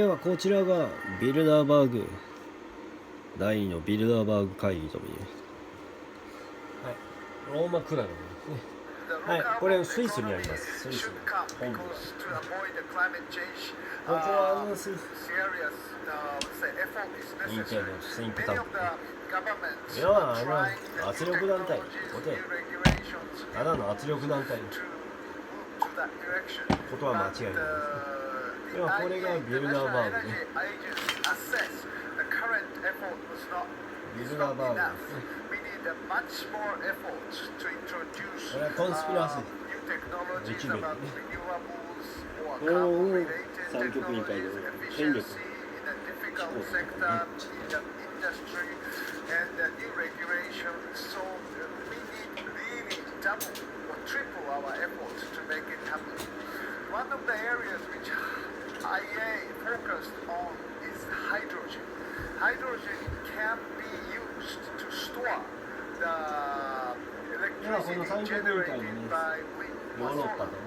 ではこちらがビルダーバーグ第2のビルダーバーグ会議という、はい、ローマクラブですね。はい、これスイスにあります。スイスの本部です。ここはインテリのシンクタンク、いや圧力団体ただの圧力団体のことは間違いないですね。ではこれがビルダーバーグね。ビルダーバーグですね。これはコンスピラシー一面ね。これを三極に書いてる権力One of the areas which IA focused on is hydrogen. Hydrogen can be used to store the electricity generated by wind,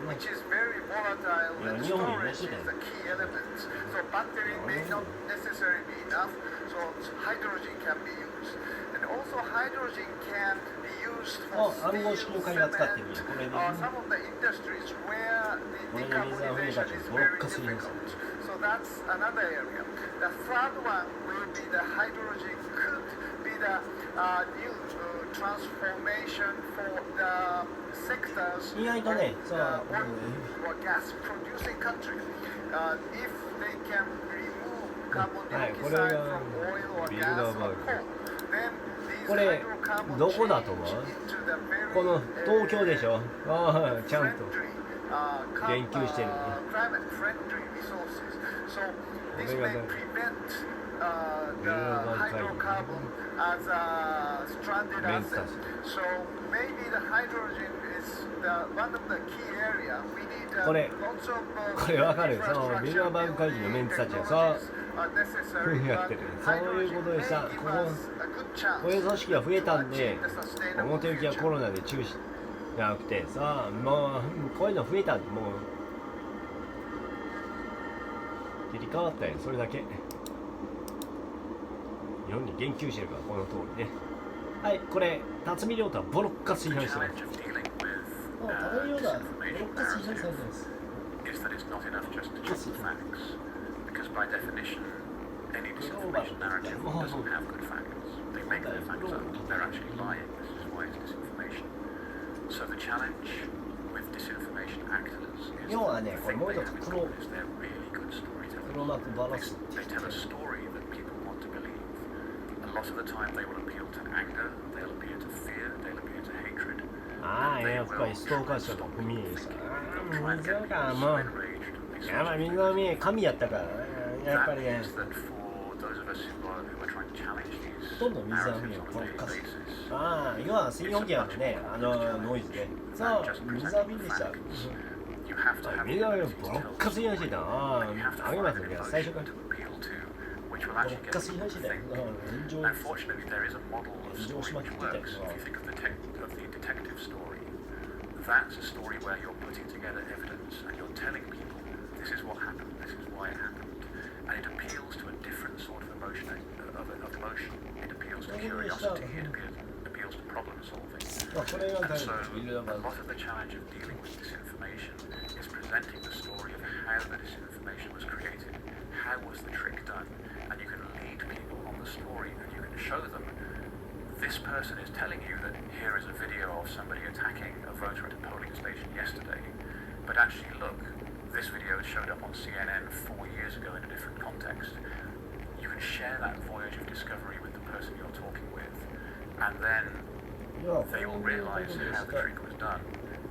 which is very volatile and storage is the key element. So battery may not necessarily be enough, so hydrogen can be used. And also hydrogen can be used for steel, cement, some of the industries where the decarbonization is very difficult. So that's another area. The third one will be the hydrogen could be the new transformation for the sectors of oil or gas producing countries. If they can remove carbon dioxide from oil or gas or coal, then これどこだと思う？この東京でしょ。ああ、ちゃんと言及してるね。これがね、メンタス。これわかる。そのビルダーバーグ会議のメンツたちがさ、やってる。そういうことでさ、こういう組織が増えたんで、表行きはコロナで中止じゃなくてさ、もうこういうの増えたんで、もう切り替わったよ、それだけ。日本に言及してるから、この通りね。はい、これ、辰巳亮太はボロッカス批判してます。辰巳亮太はボロッカス批判されてます。By definition, any disinformation narrative doesn't have good facts. They make their facts up. They're actually lying. This is why it's disinformation. So the challenge with disinformation actors is that the thing they have in common is they're really good storytellers. They tell a story that people want to believe. A lot of the time they will appeal to anger, they'll appeal to fear, they'll appeal to hatred. They will stop people from trying to get people so enraged. やっぱりみんな神やったからやっぱりね、ほとんど水は見えるボロッカス。ああ、要は水温機あるね、ノイズで。さあ、水浴びでした。水浴びをボロッカス批判してた。ああ、あげますね、最初から。ボロッカス批判してたよ。炎上しまくってたよ。That's a story where you're putting together evidence and you're telling people this is what happened, this is why it happened, and it appeals to a different sort of emotion. It appeals to curiosity, it appeals to problem solving. And so a lot of the challenge of dealing with disinformation is presenting the story of how the disinformation was created, how was the trick done, and you can lead people on the story and you can show them this person is telling you that here is a video of somebody attacking a voter at a polling station yesterday, but actually look, this video showed up on CNN 4 years ago in a different context. You can share that voyage of discovery with the person you're talking with, and then they will realize how the trick was done,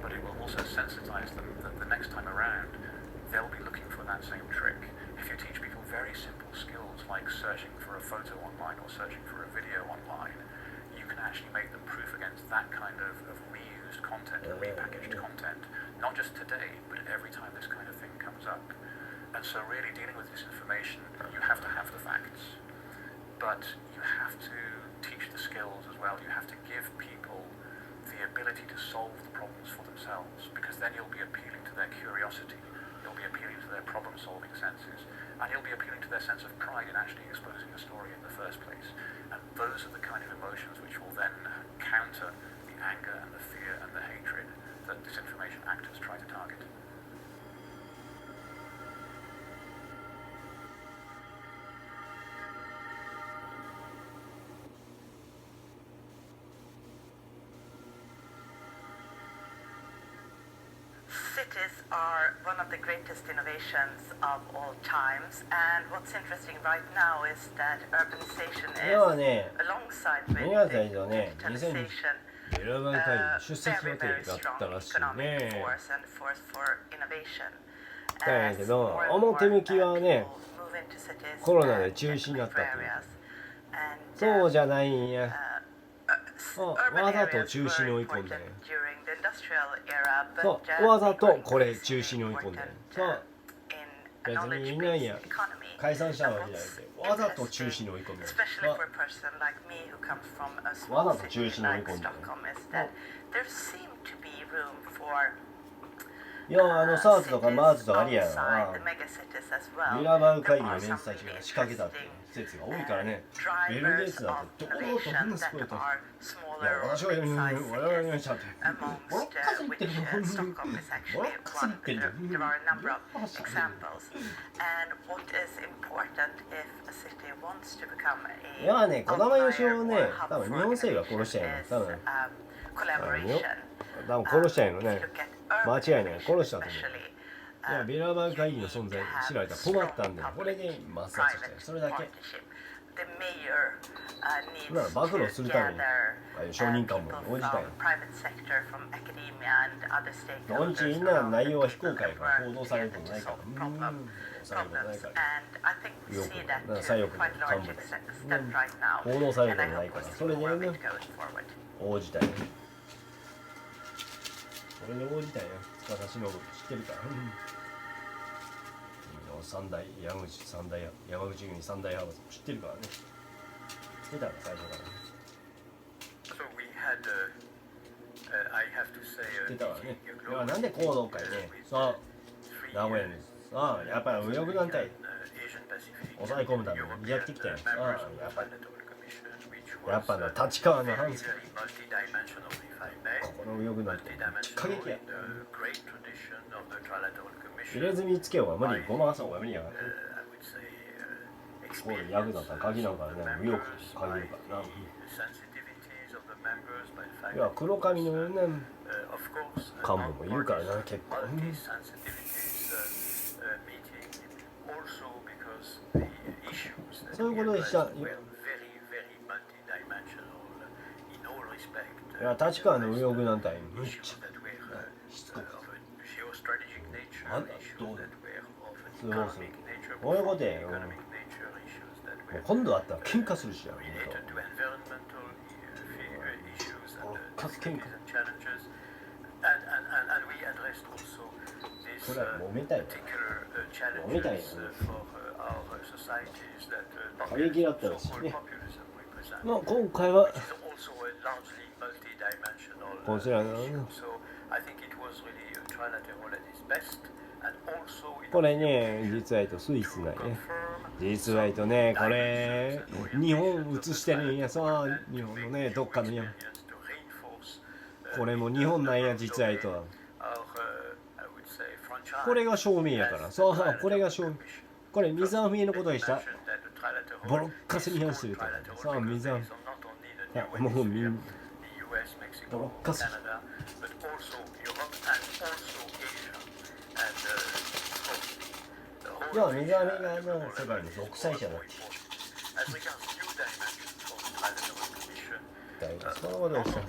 but it will also sensitize them that the next time around, they'll be looking for that same trick. If you teach people very simple skills like searching for a photo online or searching for a video online, you can actually make them proof against that kind of reused content, repackaged content, not just today, but every time this kind of thing comes up. And so really dealing with disinformation, you have to have the facts, but you have to teach the skills as well. You have to give people the ability to solve the problems for themselves, because then you'll be appealing to their curiosity, you'll be appealing to their problem-solving senses, and you'll be appealing their sense of pride in actually exposing the story in the first place. And those are the kind of emotions which will then counter the anger and the fear and the hatred that disinformation actors try to target. Cities are one of the greatest innovations of all times, and what's interesting right now is that urbanization is, 要はね、 alongside with 2月以上ね、 digitalization, ベルバー会議に出席 very, 予定 very だっ strong たらしい economic ね。 force and force for innovation. だんやけど As more and 表向きはね more people move into cities コロナで and 中止になったという into areas, and, そうじゃないんや。 urban わざと areas 中止に追い were 込んで important during the industrial era, but そう、わざとこれ中止に追い込んで。そう、 別にいないや。解散したわけじゃなくて、わざと中止に追い込んで。 Especially for a person like me who comes from a わ small ざと中 city 止に追い like 込んで。 Stockholm is that there seemed to be room for いや、サーツとかマーツとかありやん。 outside the mega cities as well. ミラバー会議の There 連 are 載 some 者 really が仕掛けたっていう interesting 説が多いからね。ベルゲイ drivers ツだ of ってどこのとこ innovation んなすごい that と。い are や、 smaller or 私は mid-sized 我々 cities にしちゃって。 amongst ボロッカス言ってる which Stockholm is actually one. There are a number of examples. And what is important if a city wants to become a いやね、児玉義雄 outlier を or ね、 hub 多分 for 日本政府が殺し innovation ちゃうよ。 is 多分。 collaboration. 多分殺しちゃうよ If ね you。look at 間 urban 違いない。殺した innovation と思う。 especially, いや、ビラバー会議の存在知られたら困ったんで、これで抹殺しちゃう。それだけ。 The mayor なら needs 暴露 to するために gather ああいう証人喚問 people に応じたい from private sector, from academia and other 土日 stakeholders みんな around 内 the 容は非公 people 開 that から work 報道されるこ together と to ないから solve されることない problems. から And I think we よく see that な to 左翼 quite の large 幹部 extent right now. 報道される And こ I とない hope から we'll それ see で more of ね it going forward. 応じたいそれで応じたいよ司忍知ってるから三大山口三大山口組三大派閥知ってるからね知ってたから最初から So we had, I have to say, 知ってたからねいやなんで行動会ねさあ名古屋にさあやっぱり右翼団体抑え込むためにやってきたよさあやっぱな立川の反省ここの右翼団体過激や入れ墨つけようが無理ごまかそうが無理やがってこうヤクザだったら鍵なんかね右翼鍵るからないや黒髪のね幹部もいるからな結構そういうことでしたいや立川の右翼団体むっちゃしつこくあんたどうだ通報するこういうことやよもう今度会ったら喧嘩するしやカス喧嘩これは揉めたいわ揉めたいよ過激だったらしいねまあ今回はこちらのこれね実はスイスなんね実はねこれ日本映してるんやさ日本のねどっかのやこれも日本なんや実はとこれが証明やからさあこれが証明これ水はみのことでしたボロッカスに反してるとさあ水はもうみんボロッカスいや水はみが世界の独裁者だってそういうことでしたね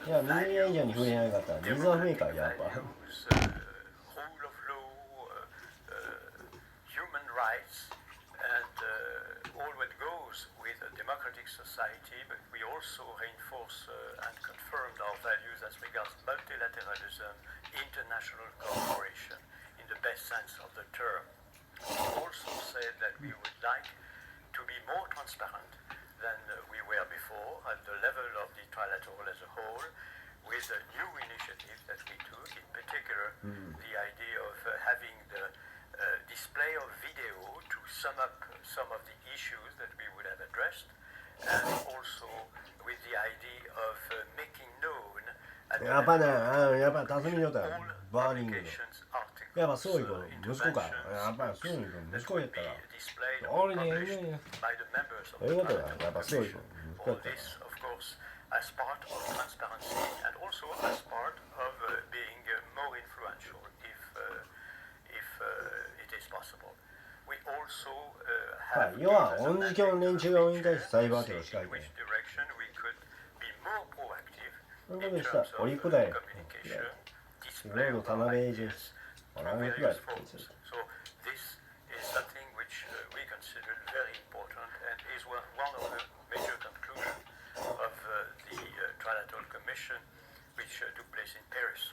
いや、水以上に触れなかったら水はメーカーやっぱsociety, but we also reinforce and confirmed our values as regards multilateralism, international cooperation in the best sense of the term. We also said that we would like to be more transparent than we were before at the level of the Trilateral as a whole, with a new initiative that we took, in particular the idea of having the display of sum up some of the issues that we would have addressed, and also with the idea of making known at the やっぱね、 level やっぱ辰巳状態 all バーニングの publications, articles, やっぱそういう子息子か interventions やっぱりそういう子息子やった be ら displayed 俺 or に published by the members of そういうことだ the やっぱそういう子 Commission. 息子や All ったら this, of course, as part of transparency and also as part of being more influential if it is possible. We also は have い要は恩師教の連中が俺に対してサイバーテロ仕 in 掛け which て direction we could be more proactive そういう in ことした terms of オリックだよ communication, いろ display いろ of 田 our 辺エージェン ideas ス through 俺のくらい various って言 forms. ってた So this is something which we consider very important and is one of the major conclusions of the Trilateral Commission which took place in Paris.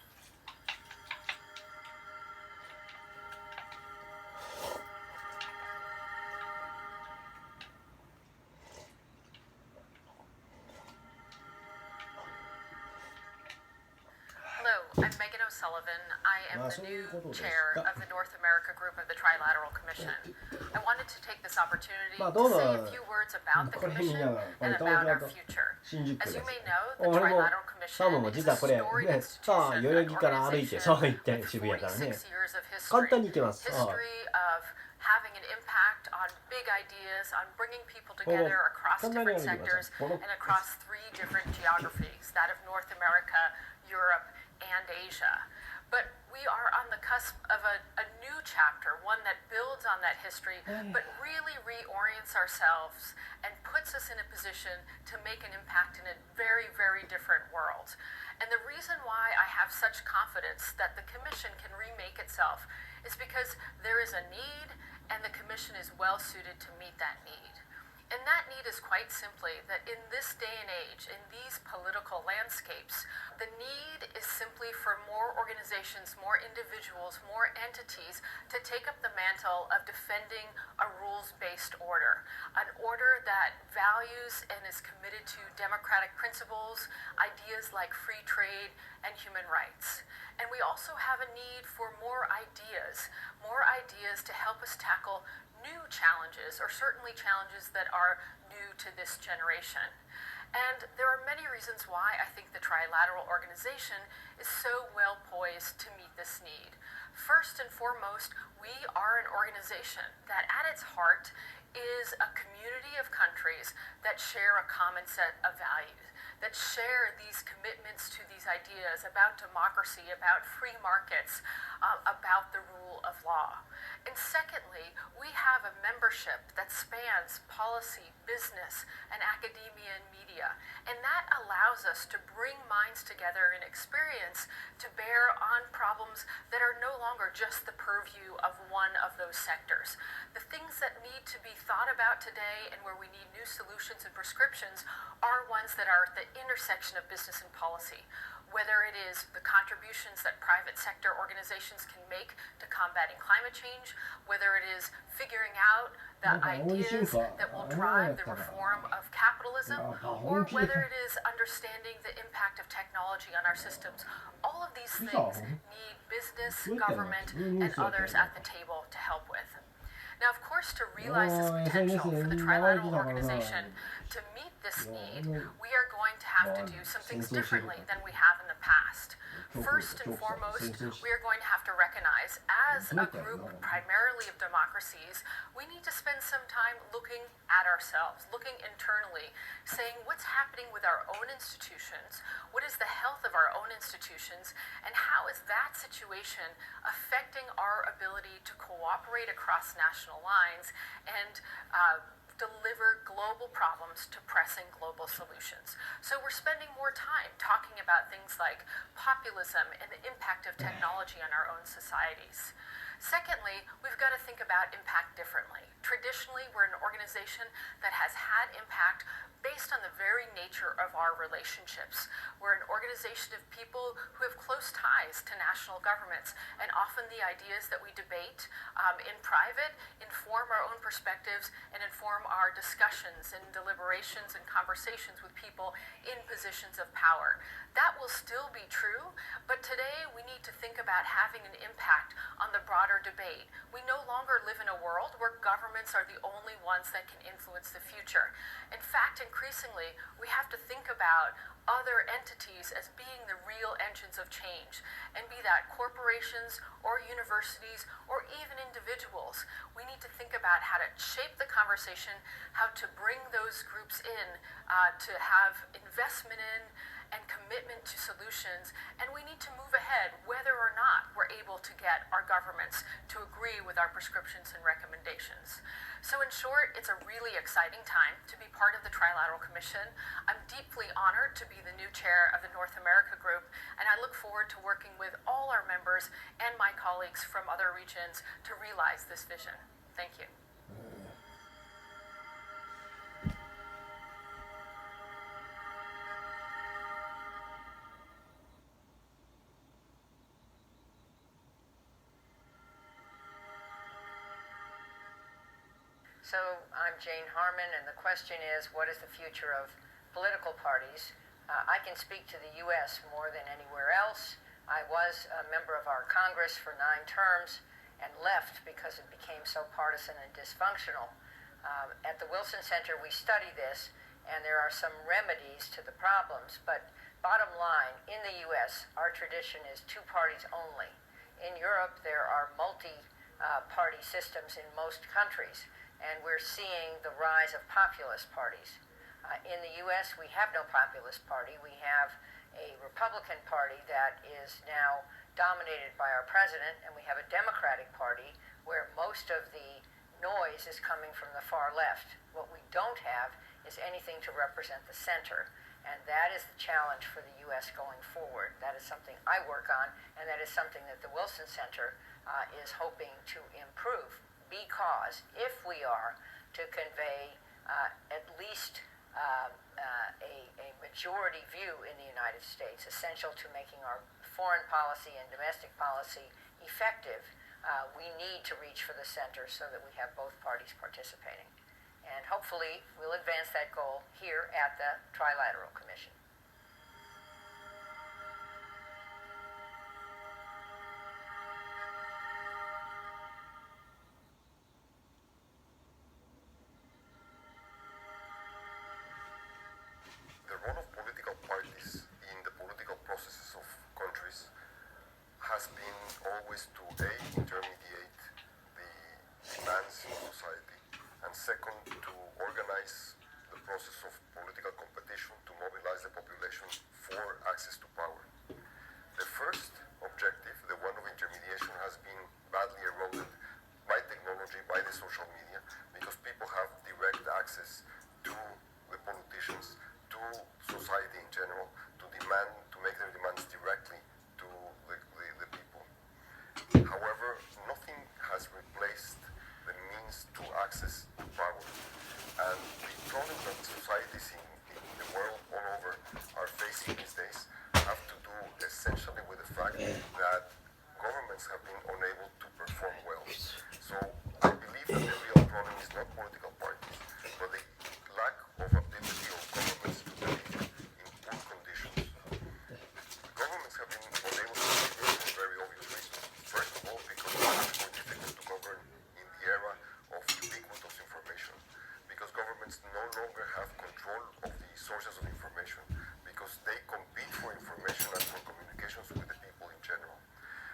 まあそういうことです。Chair of the North America Group of the Trilateral Commission. I wanted to take this opportunity to say a few words about the Commission and about our future. As you may know, the Trilateral Commission is a storied institution and organization with 46 years of history of having an impact on big ideas, on bringing people together across different sectors and across 3 different geographies, that of North America, Europe, and Asia. But we are on the cusp of a new chapter, one that builds on that history, but really reorients ourselves and puts us in a position to make an impact in a very, very different world. And the reason why I have such confidence that the Commission can remake itself is because there is a need, and the Commission is well suited to meet that need. And that need is quite simply that in this day and age, in these political landscapes, the need is simply for more organizations, more individuals, more entities to take up the mantle of defending a rules-based order, an order that values and is committed to democratic principles, ideas like free trade and human rights. And we also have a need for more ideas to help us tackle new challenges, or certainly challenges that are new to this generation. And there are many reasons why I think the Trilateral organization is so well poised to meet this need. First and foremost, we are an organization that at its heart is a community of countries that share a common set of values, that share these commitments to these ideas about democracy, about free markets, about the rule of law. And secondly, we have a membership that spans policy, business, and academia and media. And that allows us to bring minds together in experience to bear on problems that are no longer just the purview of one of those sectors. The things that need to be thought about today and where we need new solutions and prescriptions are ones that are at the intersection of business and policy. Whether it is the contributions that private sector organizations can make to combating climate change, whether it is figuring out the ideas that will drive the reform of capitalism, or whether it is understanding the impact of technology on our systems. All of these things need business, government, and others at the table to help with. Now, of course, to realize this potential for the Trilateral organization to meet this need, we are going to have to do some things differently than we have in the past. First and foremost, we are going to have to recognize, as a group primarily of democracies, we need to spend some time looking at ourselves, looking internally, saying what's happening with our own institutions, what is the health of our own institutions, and how is that situation affecting our ability to cooperate across national lines and deliver global problems to pressing global solutions. So we're spending more time talking about things like populism and the impact of technology on our own societies. Secondly, we've got to think about impact differently. Traditionally, we're an organization that has had impact based on the very nature of our relationships. We're an organization of people who have close ties to national governments, and often the ideas that we debate in private inform our own perspectives and inform our discussions and deliberations and conversations with people in positions of power. That will still be true, but today we need to think about having an impact on the broader debate. We no longer live in a world where governments are the only ones that can influence the future. In fact, increasingly, we have to think about other entities as being the real engines of change, and be that corporations or universities or even individuals. We need to think about how to shape the conversation, how to bring those groups in, to have investment in and commitment to solutions, and we need to move ahead whether or not we're able to get our governments to agree with our prescriptions and recommendations. So in short, it's a really exciting time to be part of the Trilateral Commission. I'm deeply honored to be the new chair of the North America Group, and I look forward to working with all our members and my colleagues from other regions to realize this vision. Thank you. So I'm Jane Harmon, and the question is, what is the future of political parties? I can speak to the U.S. more than anywhere else. I was a member of our Congress for 9 terms and left because it became so partisan and dysfunctional. At the Wilson Center, we study this, and there are some remedies to the problems. But bottom line, in the U.S., our tradition is 2 parties only. In Europe, there are multi-party systems in most countries, and we're seeing the rise of populist parties. In the U.S., we have no populist party. We have a Republican Party that is now dominated by our president, and we have a Democratic Party where most of the noise is coming from the far left. What we don't have is anything to represent the center, and that is the challenge for the U.S. going forward. That is something I work on, and that is something that the Wilson Center is hoping to improve. Because if we are to convey at least a majority view in the United States, essential to making our foreign policy and domestic policy effective, we need to reach for the center so that we have both parties participating. And hopefully we'll advance that goal here at the Trilateral Commission. The role of political parties in the political processes of countries has been always to A, intermediate the demands in society, and second, to organize the process of political competition to mobilize the population for access to power. The first objective, the one of intermediation, has been badly eroded by technology, by the social media, because people have direct access to the politicians, to society in general, to make their demands directly to the people. However, nothing has replaced the means to access to power. And the problems that societies in the world all over are facing these days have to do essentially with the fact that governments have been unable to perform well. So I believe that the real problem is not political parties, but the lack of ability of governments to deliver in poor conditions. Governments have been unable to deliver for very obvious reasons. First of all, because it's much more difficult to govern in the era of ubiquitous information, because governments no longer have control of the sources of information, because they compete for information and for communications with the people in general.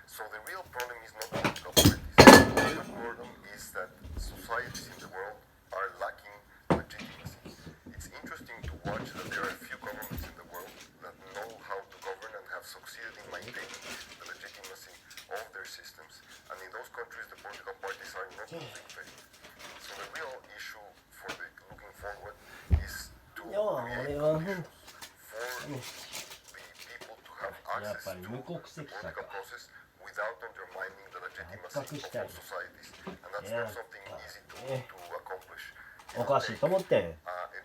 So the real problem is not political parties. The real problem is that societies in the world are lacking legitimacy. It's interesting to watch that there are a few governments in the world that know how to govern and have succeeded in maintaining the legitimacy of their systems. And in those countries, the political parties are not losing faith. So the real issue for the looking forward is to create conditions for the people to have access to the political process without undermining the legitimacy of all societies. And that's not something easy to accomplish. おかしいと思ってん。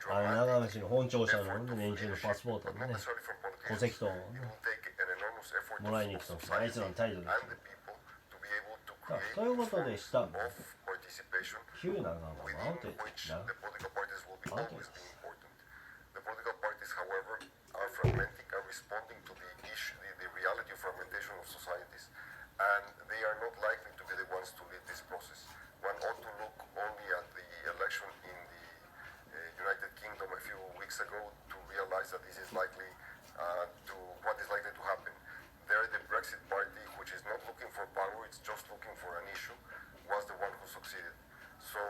あれ長町の本庁舎の年中のパスポートのね戸籍ともらいに行くとあいつらの態度ですよ。そういうことでしたんだ。急ながままアウトですな。アウトです。The political parties, however, are fragmenting and responding to the issue, the reality of fragmentation of societies, and they are not likely to be the ones to lead this process. One ought to look only at the election in the United Kingdom a few weeks ago to realize that this is likely what is likely to happen. There, the Brexit party, which is not looking for power, it's just looking for an issue, was the one who succeeded. So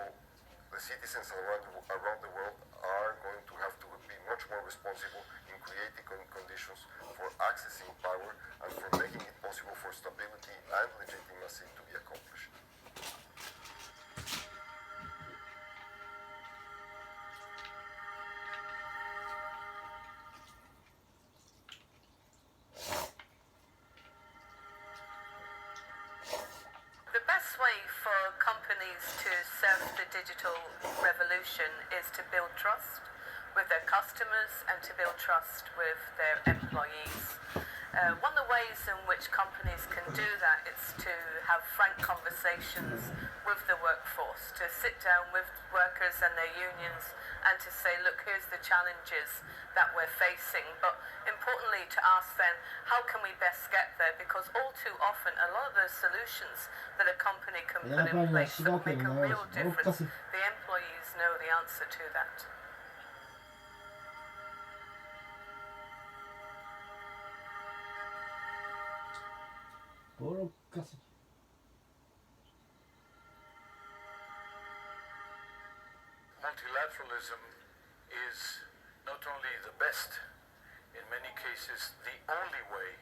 the citizens around the world are going to have to be much more responsible in creating conditions for accessing power and for making it possible for stability and legitimacy to be accomplished. The best way for companies to serve the digital revolution is to build trust with their customers and to build trust with their employees. One of the ways in which companies can do that is to have frank conversations with the workforce, to sit down with workers and their unions and to say, look, here's the challenges that we're facing. But importantly to ask then, how can we best get there? Because all too often, a lot of those solutions that a company can put in place that will make a real difference, the employees know the answer to that. Multilateralism is not only the best, in many cases the only way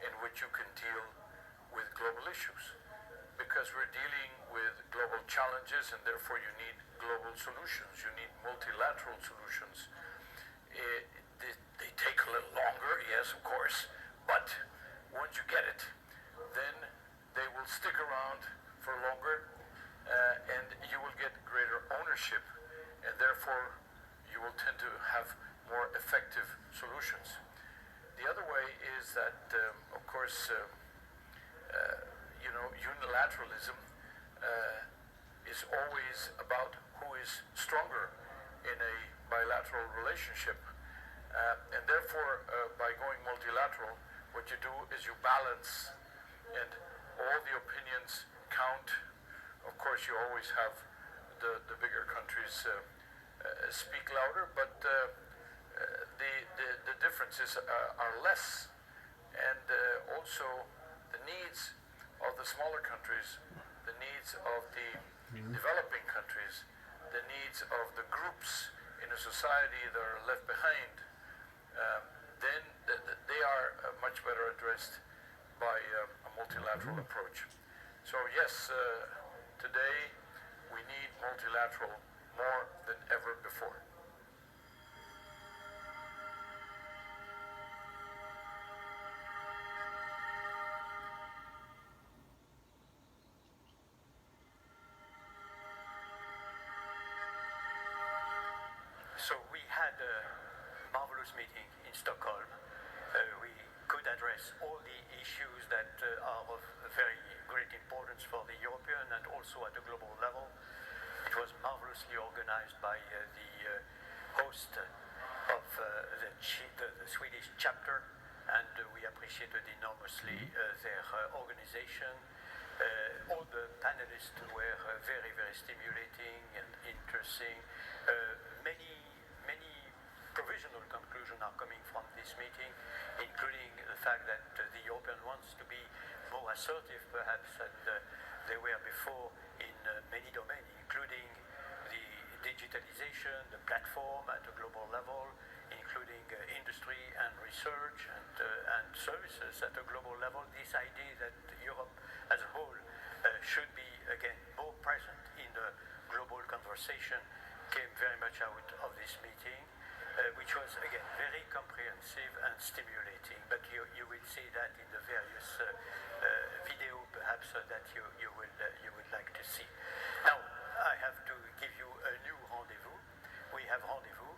in which you can deal with global issues, because we're dealing with global challenges and therefore you need global solutions, you need multilateral solutions. They take a little longer, yes, of course, but once you get it, then they will stick around for longer and you will get greater ownership, and therefore you will tend to have more effective solutions. The other way is that, of course, unilateralism is always about who is stronger in a bilateral relationship. And therefore, by going multilateral, what you do is you balance, and all the opinions count. Of course, you always have the bigger countries speak louder, but the differences are less, and also the needs of the smaller countries, the needs of the developing countries, the needs of the groups in a society that are left behind, then they are much better addressed by a multilateral approach. So yes, today we need multilateral more than ever before. So we had a marvelous meeting in Stockholm. We could address all the issues that are of very great importance for the European and also at a global level. It was marvelously organized by the host of the Swedish chapter, and we appreciated enormously their organization. All the panelists were very, very stimulating and interesting. Many provisional conclusions are coming from this meeting, including the fact that the European wants to be more assertive perhaps than they were before in many domains, including the digitalization, the platform at a global level, including industry and research and services at a global level. This idea that Europe as a whole should be, again, more present in the global conversation came very much out of this meeting, which was, again, very comprehensive and stimulating. But you will see that in the various video, perhaps, that you would like to see. Now, I have to give you a new rendezvous. We have rendezvous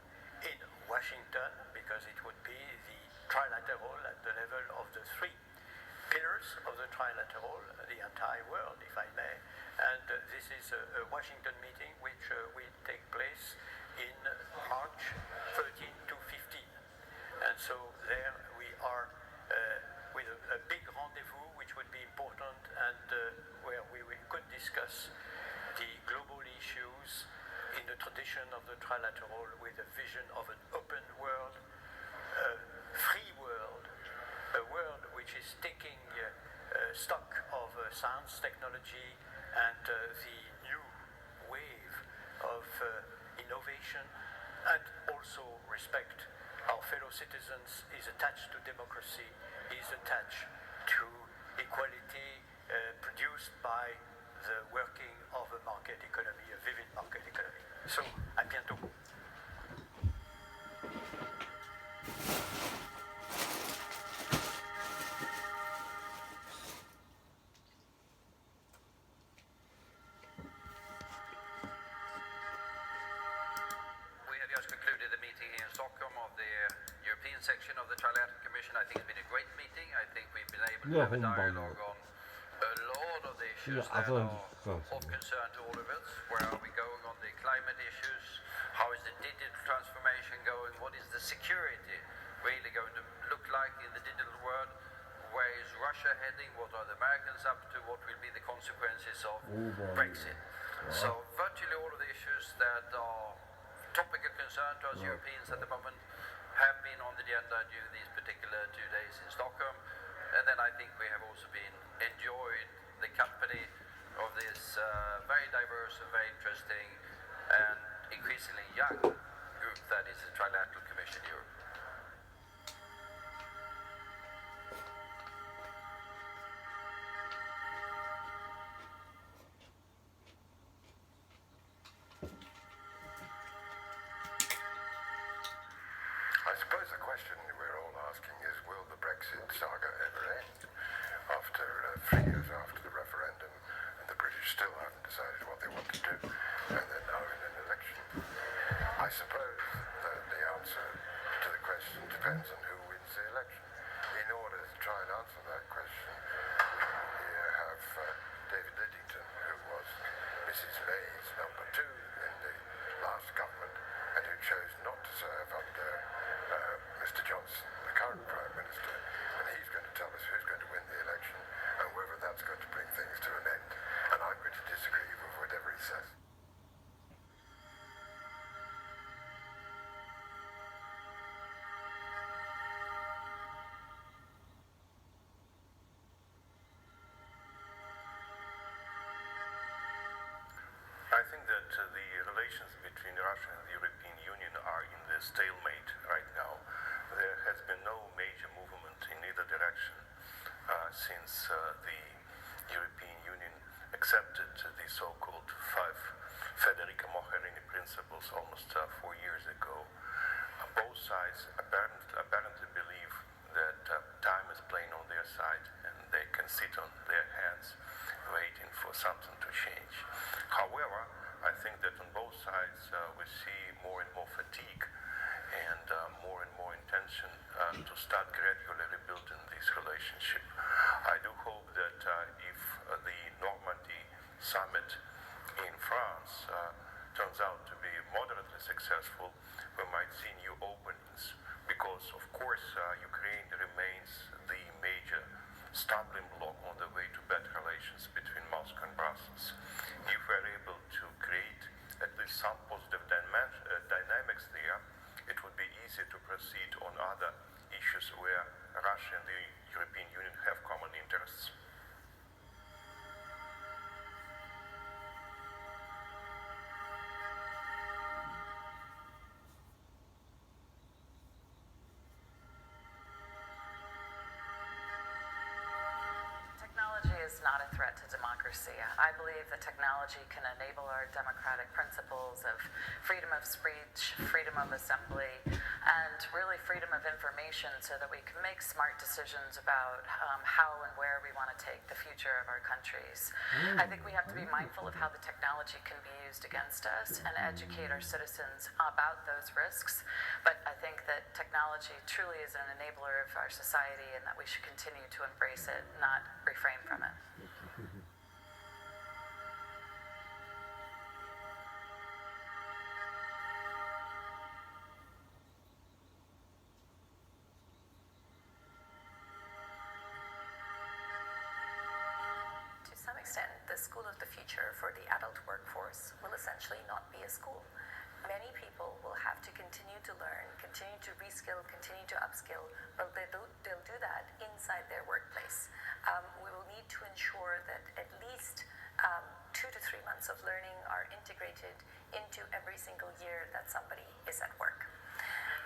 Trilateral with a vision of an open world, a free world, a world which is taking stock of science, technology, and the new wave of innovation, and also respect our fellow citizens, is attached to democracy, is attached to equality produced by the working of a market economy, a vivid market economy. So, à bientôt. Concluded the meeting here in Stockholm of the European section of the Trilateral Commission. I think it's been a great meeting. I think we've been able to have a dialogue on a lot of the issues that are of concern to all of us. Where are we going on the climate issues? How is the digital transformation going? What is the security really going to look like in the digital world? Where is Russia heading? What are the Americans up to? What will be the consequences of Brexit? So virtually all of the issues that are topic of concern to us Europeans at the moment have been on the agenda during these particular 2 days in Stockholm. And then I think we have also been enjoying the company of this very diverse and very interesting and increasingly young group that is the Trilateral Commission Europe. I suppose the question we're all asking is, will the Brexit saga ever end? After 3 years after the referendum, and the British still haven't decided what they want to do, and they're now in an election. I suppose that the answer to the question depends on who wins the election. In order to try and answer that question, we have David Lidington, who was Mrs. May's number 2 in the last government, and who chose not to serve under Mr. Johnson, the current Prime Minister, and he's going to tell us who's going to win the election and whether that's going to bring things to an end. And I'm going to disagree with whatever he says. I think that the relations between Russia and the European Union are in the stalemate right now. There has been no major movement in either direction since the European Union accepted the so-called 5 Federica Mogherini principles almost 4 years ago. Both sides apparently believe that time is playing on their side and they can sit on their hands waiting for something to change. However, I think that on both sides we see more and more fatigue and more intention to start gradually rebuilding this relationship. I do hope that if the Normandy summit in France turns out to be moderately successful, we might see new openings because, of course, Ukraine remains the major stumbling block on the way to better relations between Moscow and Brussels. If we're able to create at least some positive dynamics there, it would be easy to proceed on other issues where Russia and the European Union have common interests. Technology is not a threat to democracy. I believe that technology can enable our democratic principles of freedom of speech, freedom of assembly, and really freedom of information so that we can make smart decisions about how and where we want to take the future of our countries. I think we have to be mindful of how the technology can be used against us and educate our citizens about those risks. But I think that technology truly is an enabler of our society and that we should continue to embrace it, not refrain from it. To some extent, the school of the future for the adult workforce will essentially not be a school. many people will have to continue to learn, continue to reskill, continue to upskill, but they'll do that inside their workplace. We will need to ensure that at least 2 to 3 months of learning are integrated into every single year that somebody is at work.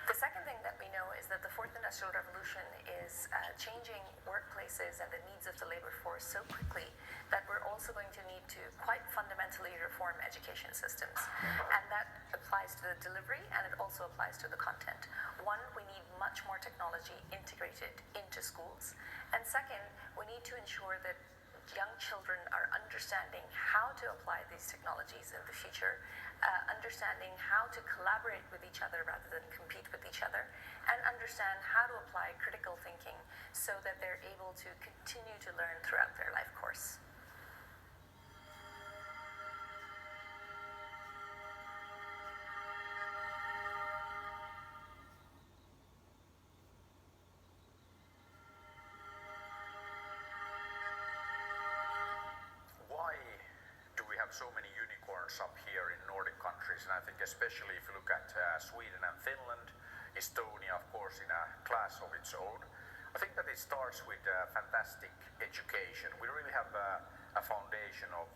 The second thing that we know is that the Fourth Industrial Revolution is changing workplaces and the needs of the labor force so quickly that we're also going to need to quite fundamentally reform education systems. And that applies to the delivery and it also applies to the content. One, we need much more technology integrated into schools. And second, we need to ensure that young children are understanding how to apply these technologies in the future, understanding how to collaborate with each other rather than compete with each other, and understand how to apply critical thinking so that they're able to continue to learn throughout their life course. So many unicorns up here in Nordic countries, and I think especially if you look at Sweden and Finland, Estonia, of course, in a class of its own. I think that it starts with fantastic education. We really have a foundation of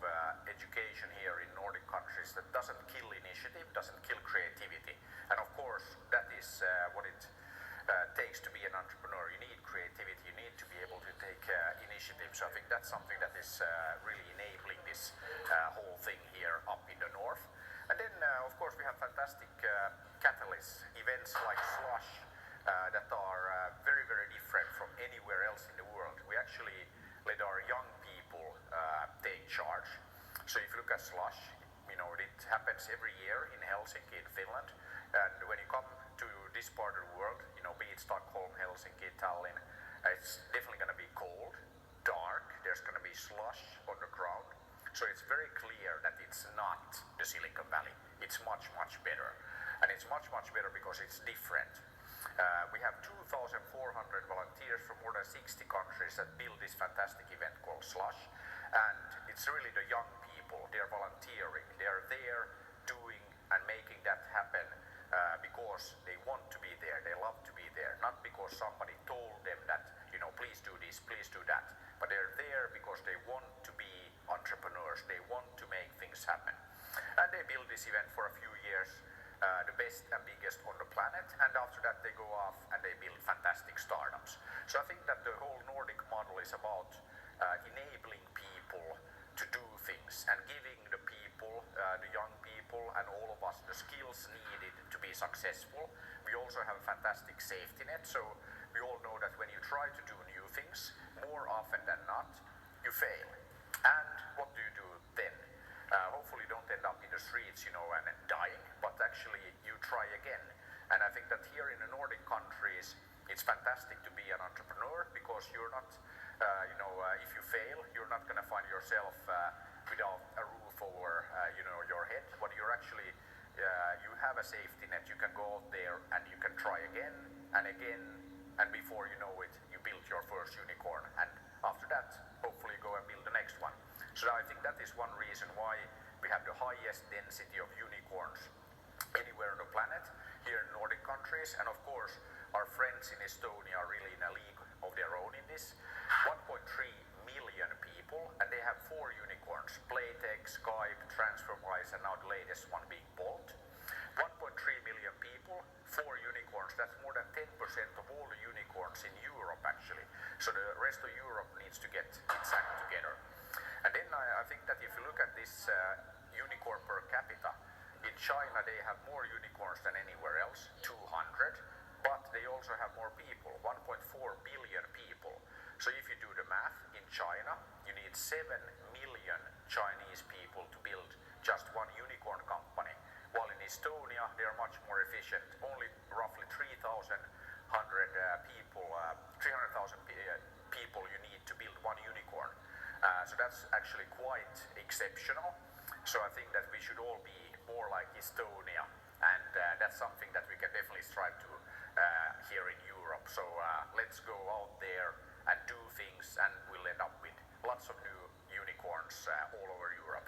education here in Nordic countries that doesn't kill initiative, doesn't kill creativity, and of course that is what it takes to be an entrepreneur. You need creativity, you need to be able to take initiative. So I think that's something that is really enabling this whole thing here up in the north. And then of course we have fantastic catalysts, events like Slush that are very, very different from anywhere else in the world. We actually let our young people take charge. So if you look at Slush, you know, it happens every year in Helsinki in Finland. And when you come to this part of the world, you know, be it Stockholm, Helsinki, Tallinn, it's definitely going to be cold, dark, there's going to be slush on the ground. So it's very clear that it's not the Silicon Valley. It's much, much better. And it's much, much better because it's different. We have 2,400 volunteers from more than 60 countries that build this fantastic event called Slush. And it's really the young people, they're volunteering, they're there doing and making that happen because they want to be there, they love to be there, not because somebody told them that, you know, please do this, please do that, but they're there because they want to be entrepreneurs, they want to make things happen. And they build this event for a few years, the best and biggest on the planet, and after that they go off and they build fantastic startups. So I think that the whole Nordic model is about enabling people to do things and giving the people, the young people and all of us the skills needed to be successful. We also have a fantastic safety net, so we all know that when you try to do new things, more often than not, you fail. And what do you do then? Hopefully you don't end up in the streets, you know, and dying, but actually you try again. And I think that here in the Nordic countries, it's fantastic to be an entrepreneur because you're not, if you fail, you're not going to find yourself without a roof over, your head, but you're actually, you have a safety net. You can go out there and you can try again, and before you know it, you build your first unicorn, and after that, hopefully go and build the next one. So I think that is one reason why we have the highest density of unicorns anywhere on the planet here in Nordic countries, and of course, our friends in Estonia are really in a league of their own in this. 1.3 million people, and they have 4 unicorns, Playtech, Skype, TransferWise, and now the latest one being Bolt. 1.3 million people, 4 unicorns, that's more than 10% of all the unicorns in Europe actually. So the rest of Europe needs to get its act together. And then I think that if you look at this unicorn per capita, in China they have more unicorns than anywhere else, 200, but they also have more people, 1.4 billion people. So if you do the math, in China, you need 7 million Chinese people to build just one unicorn company. While in Estonia, they are much more efficient. Only roughly 3,000 people you need to build one unicorn. So that's actually quite exceptional. So I think that we should all be more like Estonia, and that's something that we can definitely strive to here in Europe. So let's go out there and do things, and we'll end up with lots of new unicorns all over Europe.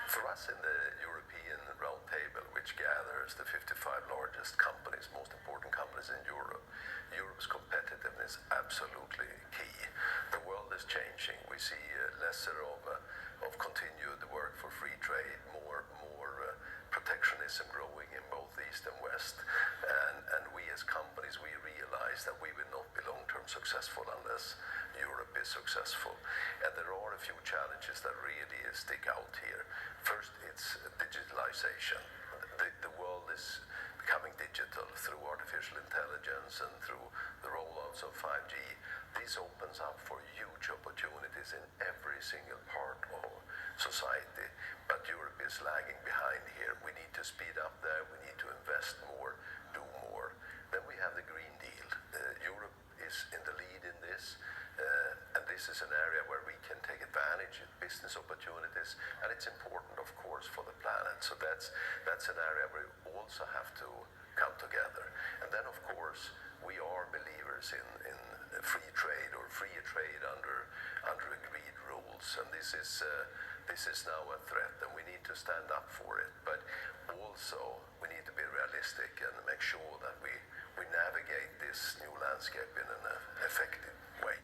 For us in the European Roundtable, which gathers the 55 largest companies, most important companies in Europe, Europe's competitiveness absolutely key. The world is changing. We see lesser of continued work for free trade, more protectionism growing in both East and West. And we as companies, we realize that we will not be long-term successful unless Europe is successful. And there are a few challenges that really stick out here. First, it's digitalization. The world is becoming digital through artificial intelligence and through the rollouts of 5G. This opens up for huge opportunities in every single part of society. But Europe is lagging behind here. We need to speed up there. We need to invest more, do more. Then we have the Green Deal. Europe is in the lead in this. And this is an area where we can take advantage of business opportunities, and it's important, of course, for the planet. So that's an area where we also have to come together. And then, of course, we are believers in free trade or freer trade under agreed rules, and this is now a threat, and we need to stand up for it. But also, we need to be realistic and make sure that we navigate this new landscape in an effective way.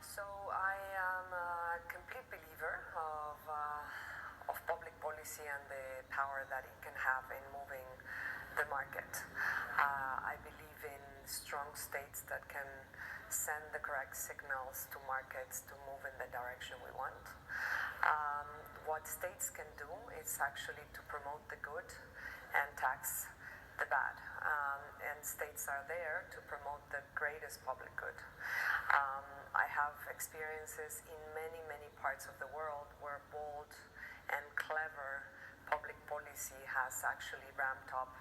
So I am a complete believer of public policy and the power that it can have in moving the market. I believe in strong states that can send the correct signals to markets to move in the direction we want. What states can do is actually to promote the good and tax the bad. And states are there to promote the greatest public good. I have experiences in many parts of the world where bold and clever public policy has actually ramped up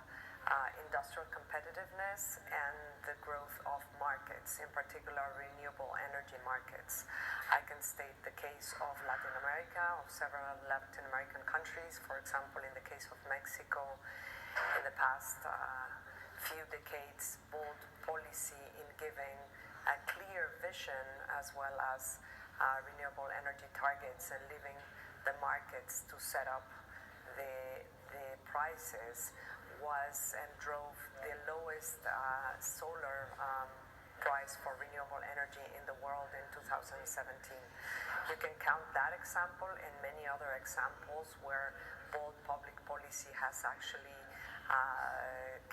industrial competitiveness and the growth of markets, in particular renewable energy markets. I can state the case of Latin America, of several Latin American countries. For example, in the case of Mexico, in the past few decades, bold policy in giving a clear vision as well as renewable energy targets and leaving the markets to set up the prices was and drove the lowest solar price for renewable energy in the world in 2017. You can count that example and many other examples where bold public policy has actually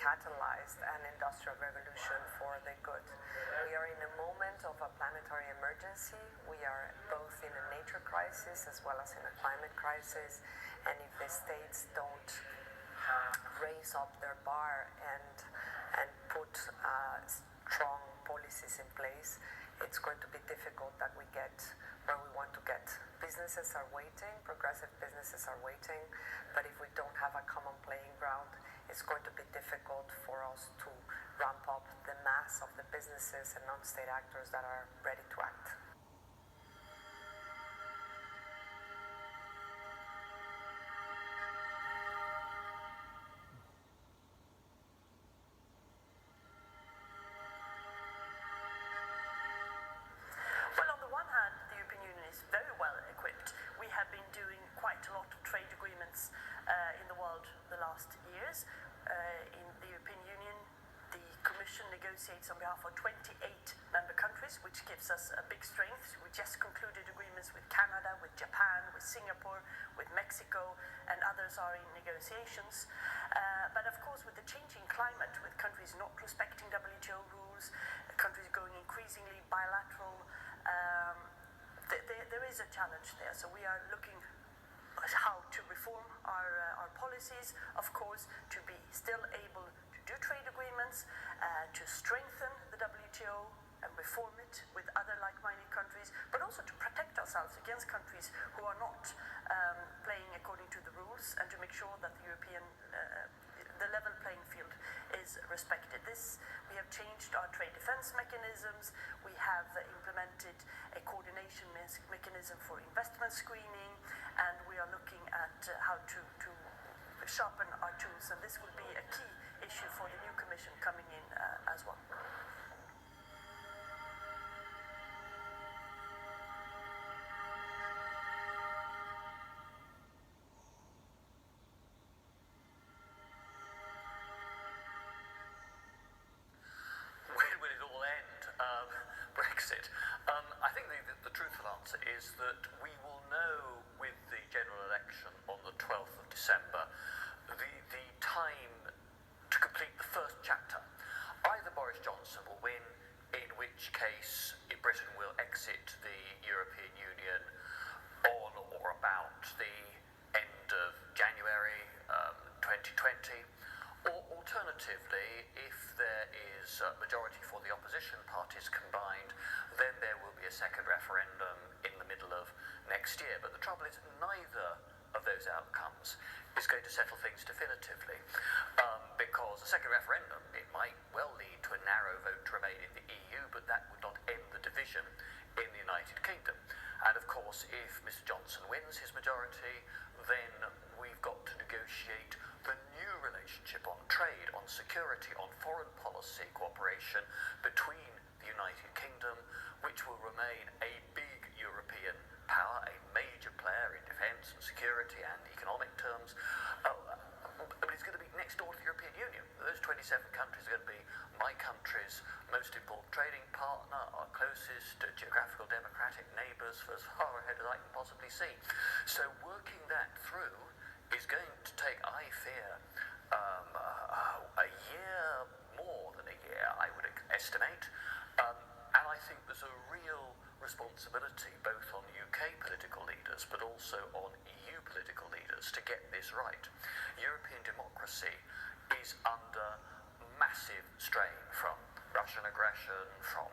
catalyzed an industrial revolution for the good. We are in a moment of a planetary emergency. We are both in a nature crisis as well as in a climate crisis. And if the states don't raise up their bar and put strong policies in place, it's going to be difficult that we get where we want to get. Businesses are waiting, progressive businesses are waiting, but if we don't have a common playing ground, it's going to be difficult for us to ramp up the mass of the businesses and non-state actors that are ready to act. Well, on the one hand, the European Union is very well equipped. We have been doing quite a lot of trade agreements in the world the last years. In the European Union, the Commission negotiates on behalf of 28 member countries, which gives us a big strength. We just concluded agreements with Canada, with Japan, with Singapore, with Mexico, and others are in negotiations. But of course, with the changing climate, with countries not respecting WTO rules, countries going increasingly bilateral, there is a challenge there. So we are looking at how to reform our policies, of course, to be still able to do trade agreements, to strengthen the WTO and reform it with other like-minded countries, but also to protect ourselves against countries who are not playing according to the rules, and to make sure that the level playing field is respected. We have changed our trade defense mechanisms. We have implemented a coordination mechanism for investment screening, and we are looking at how to sharpen our tools, and this will be a key issue for the new Commission coming in as well. When will it all end? Brexit. I think the truthful answer is that we will know with the general election on the 12th of December the time to complete the first chapter. Either Boris Johnson will win, in which case Britain will exit the European Union on or about the end of January 2020, or alternatively, if there is a majority for the opposition parties combined, then there will be a second referendum in the middle of next year. But the trouble is, neither of those outcomes is going to settle things definitively, because a second referendum, it might well lead to a narrow vote to remain in the EU, but that would not end the division in the United Kingdom. And of course, if Mr Johnson wins his majority, then we've got to negotiate the new relationship on trade, on security, on foreign policy cooperation between the United Kingdom, which will remain a big European power, a major player in defence and security and economic terms, but it's going to be next door to the European Union. Those 27 countries are going to be my country's most important trading partner, our closest geographical democratic neighbours for as far ahead as I can possibly see. So working that through is going to take, I fear, a year, more than a year, I would estimate. And I think there's a real responsibility both on UK political leaders but also on EU political leaders to get this right. European democracy is under massive strain from Russian aggression, from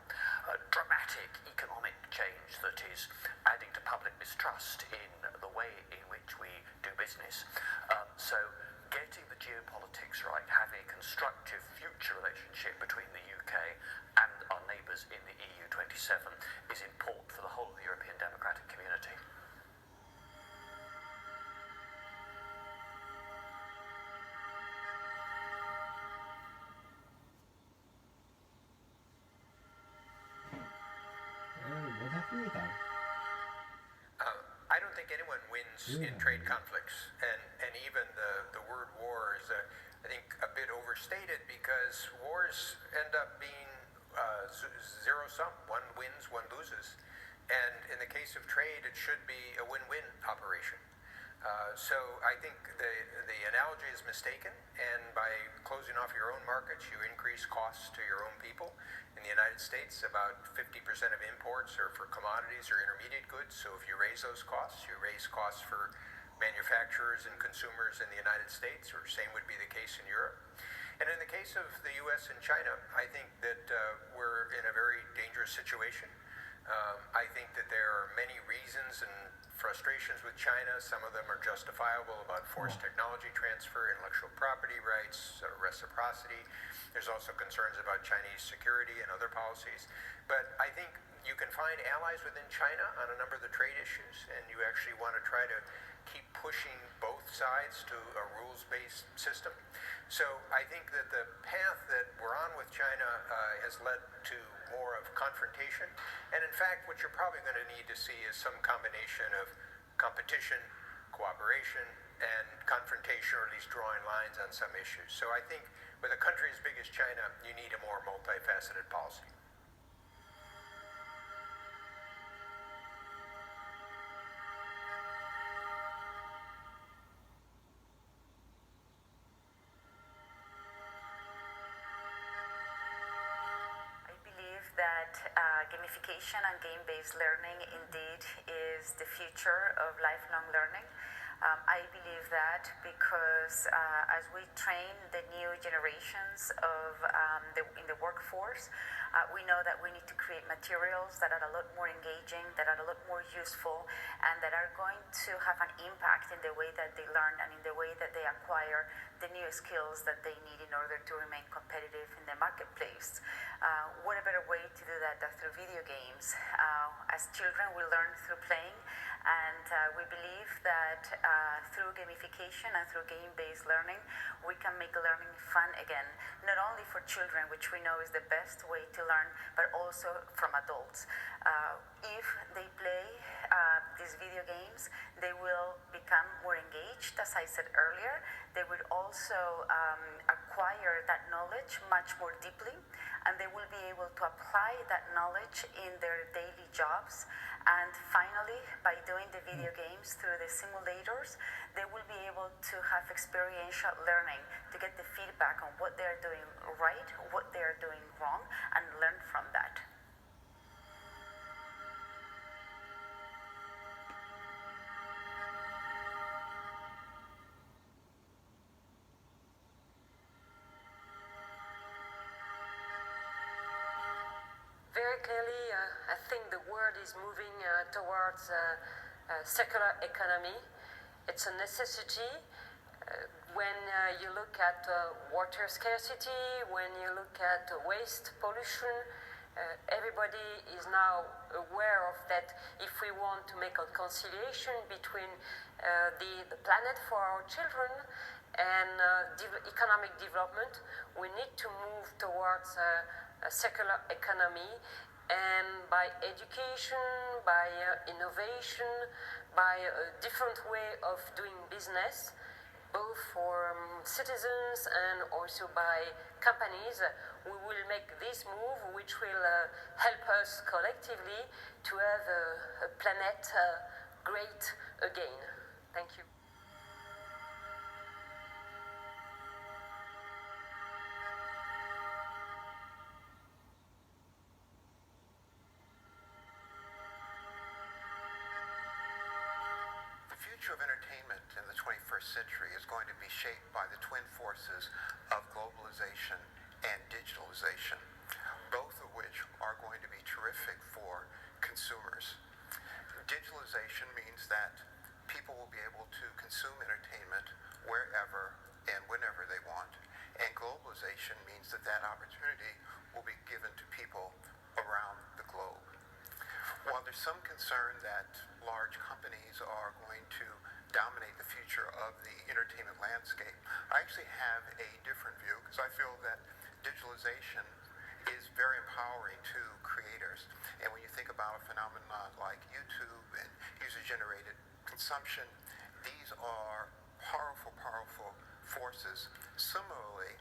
dramatic economic change that is adding to public mistrust in the way in which we do business. So getting the geopolitics right, having a constructive future relationship between the UK and our neighbours in the EU27 is important for the whole of the European democratic community. I don't think anyone wins in trade conflicts, and even the word war is, I think, a bit overstated, because wars end up being zero-sum. One wins, one loses. And in the case of trade, it should be a win-win operation. So I think the analogy is mistaken, and by closing off your own markets, you increase costs to your own people. In the United States, about 50% of imports are for commodities or intermediate goods, so if you raise those costs, you raise costs for manufacturers and consumers in the United States, or same would be the case in Europe. And in the case of the US and China, I think that we're in a very dangerous situation. I think that there are many reasons and frustrations with China. Some of them are justifiable about forced technology transfer, intellectual property rights, reciprocity. There's also concerns about Chinese security and other policies. But I think you can find allies within China on a number of the trade issues, and you actually want to try to keep pushing both sides to a rules-based system. So I think that the path that we're on with China has led to more of confrontation. And in fact, what you're probably going to need to see is some combination of competition, cooperation, and confrontation, or at least drawing lines on some issues. So I think with a country as big as China, you need a more multifaceted policy. Gamification and game-based learning indeed is the future of lifelong learning. I believe that because as we train the new generation generations in the workforce. We know that we need to create materials that are a lot more engaging, that are a lot more useful, and that are going to have an impact in the way that they learn and in the way that they acquire the new skills that they need in order to remain competitive in the marketplace. What a better way to do that than through video games? As children, we learn through playing, and we believe that through gamification and through game-based learning, we can make learning fun again, not only for children, which we know is the best way to learn, but also from adults. If they play these video games, they will become more engaged, as I said earlier. They will also acquire that knowledge much more deeply, and they will be able to apply that knowledge in their daily jobs. And finally, by doing the video games through the simulators, they will be able to have experiential learning to get the feedback on what they're doing right, what they're doing wrong, and learn from that. Very clearly, I think the world is moving towards a circular economy. It's a necessity. When you look at water scarcity, when you look at waste pollution, everybody is now aware of that. If we want to make a conciliation between the planet for our children and economic development, we need to move towards a circular economy, and by education, by innovation, by a different way of doing business, both for citizens and also by companies, we will make this move, which will help us collectively to have a planet great again. Thank you. The future of entertainment in the 21st century is going to be shaped by the twin forces of globalization and digitalization, both of which are going to be terrific for consumers. Digitalization means that people will be able to consume entertainment wherever and whenever they want, and globalization means that that opportunity will be given to people around the globe. While there's some concern that large companies are going to dominate the future of the entertainment landscape, I actually have a different view, because I feel that digitalization is very empowering to creators. And when you think about a phenomenon like YouTube and user-generated consumption, these are powerful, powerful forces. Similarly,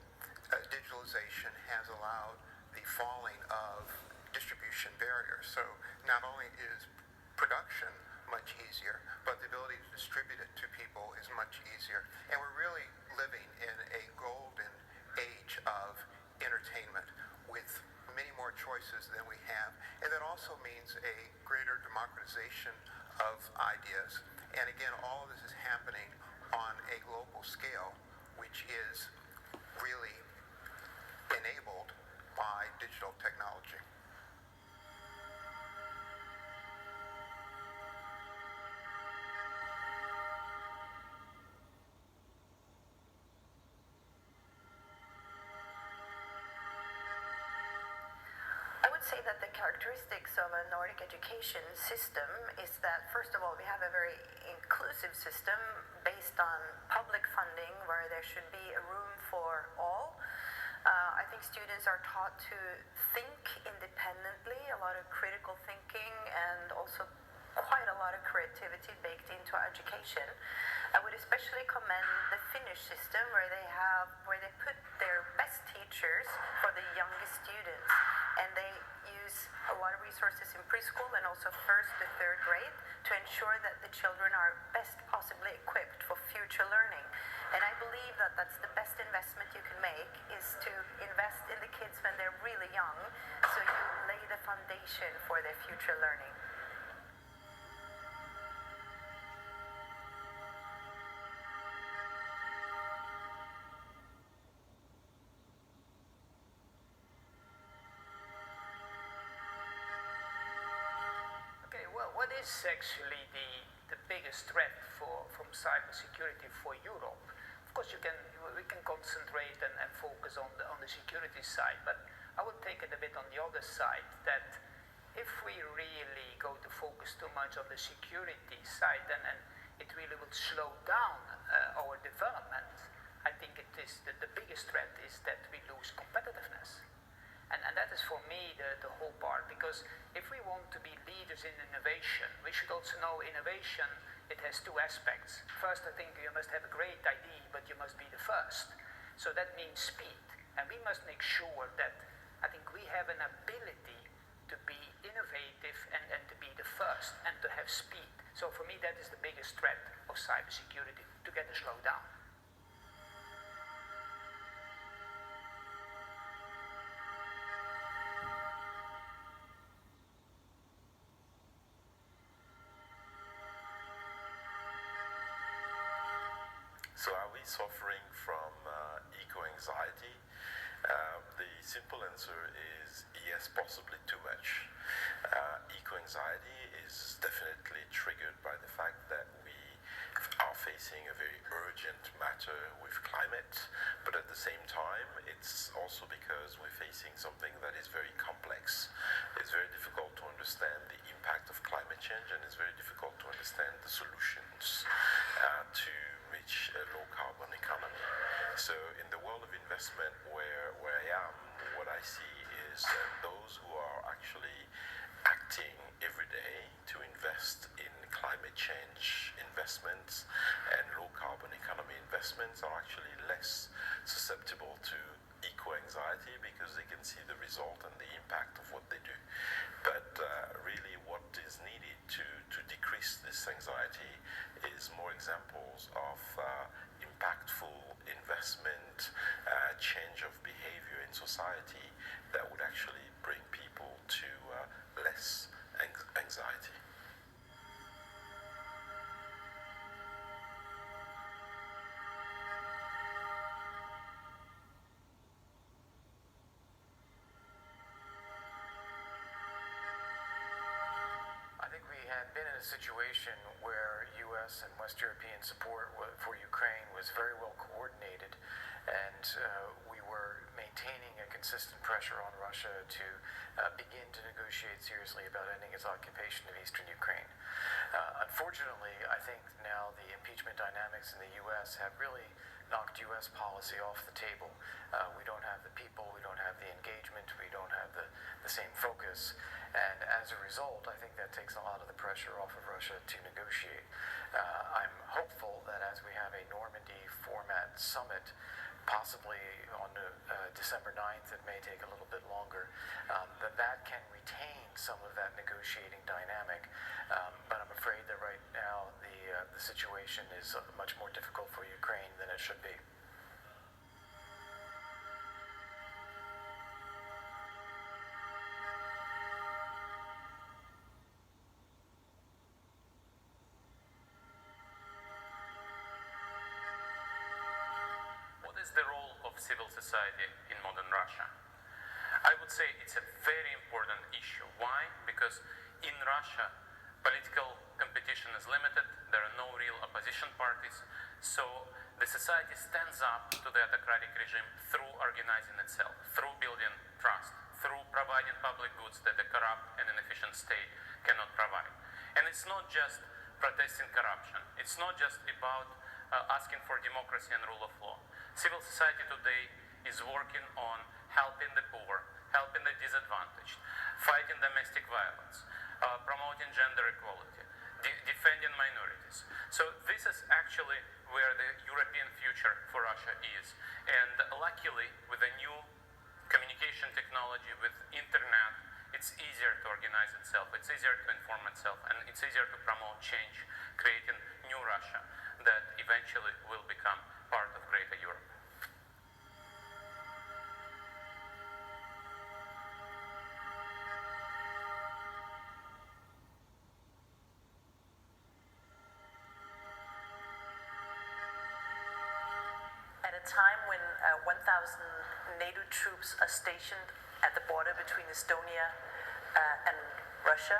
digitalization has allowed the falling of distribution barriers. So not only is production much easier, but the ability to distribute it to people is much easier. And we're really living in a golden age of entertainment with many more choices than we have. And that also means a greater democratization of ideas. And again, all of this is happening on a global scale, which is really enabled by digital technology. Say that the characteristics of a Nordic education system is that, first of all, we have a very inclusive system based on public funding where there should be a room for all. I think students are taught to think independently, a lot of critical thinking, and also quite a lot of creativity baked into education. I would especially commend the Finnish system where they put their best teachers for the youngest students, and they use a lot of resources in preschool and also first to third grade to ensure that the children are best possibly equipped for future learning. And I believe that that's the best investment you can make, is to invest in the kids when they're really young, so you lay the foundation for their future learning. is actually the biggest threat from cybersecurity for Europe? Of course, we can concentrate and focus on the security side, but I would take it a bit on the other side, that if we really go to focus too much on the security side, then it really will slow down our development. I think it is the biggest threat is that we lose competitiveness. And that is for me the whole part, because if we want to be leaders in innovation, we should also know innovation, it has two aspects. First, I think you must have a great idea, but you must be the first. So that means speed. And we must make sure that I think we have an ability to be innovative and to be the first and to have speed. So for me, that is the biggest threat of cybersecurity, to get a slowdown. So are we suffering from eco-anxiety? The simple answer is yes, possibly too much. Eco-anxiety is definitely triggered by the fact that we are facing a very urgent matter with climate, but at the same time, it's also because we're facing something that is very complex. It's very difficult to understand the impact of climate change, and it's very difficult to understand the solutions to reach a low-carbon economy. So in the world of investment where I am, what I see is that those who are actually acting every day to invest in climate change investments and low-carbon economy investments are actually less susceptible to eco-anxiety because they can see the result and the impact of what they do. But really what is needed to decrease this anxiety is more examples of impactful investment, change of behavior in society that would actually bring people to less anxiety. I think we had been in a situation where U.S. and West European support for Ukraine was very well coordinated, and we were maintaining a consistent pressure on Russia to begin to negotiate seriously about ending its occupation of eastern Ukraine. Unfortunately, I think now the impeachment dynamics in the U.S. have really knocked U.S. policy off the table. We don't have the people, we don't have the engagement, we don't have the same focus, and as a result, I think that takes a lot of the pressure off of Russia to negotiate. I'm hopeful that as we have a Normandy format summit, possibly on December 9th, it may take a little bit longer, that can retain some of that negotiating dynamic. But I'm afraid that right now the situation is much more difficult for Ukraine than it should be. What is the role of civil society in modern Russia? I would say it's a very important issue. Why? Because in Russia, political competition is limited, there are no real opposition parties, so the society stands up to the autocratic regime through organizing itself, through building trust, through providing public goods that a corrupt and inefficient state cannot provide. And it's not just protesting corruption, it's not just about asking for democracy and rule of law. Civil society today is working on helping the poor, helping the disadvantaged, fighting domestic violence, promoting gender equality, defending minorities. So this is actually where the European future for Russia is. And luckily, with the new communication technology, with internet, it's easier to organize itself, it's easier to inform itself, and it's easier to promote change, creating new Russia that eventually will become part of greater Europe. At a time when 1,000 NATO troops are stationed at the border between Estonia and Russia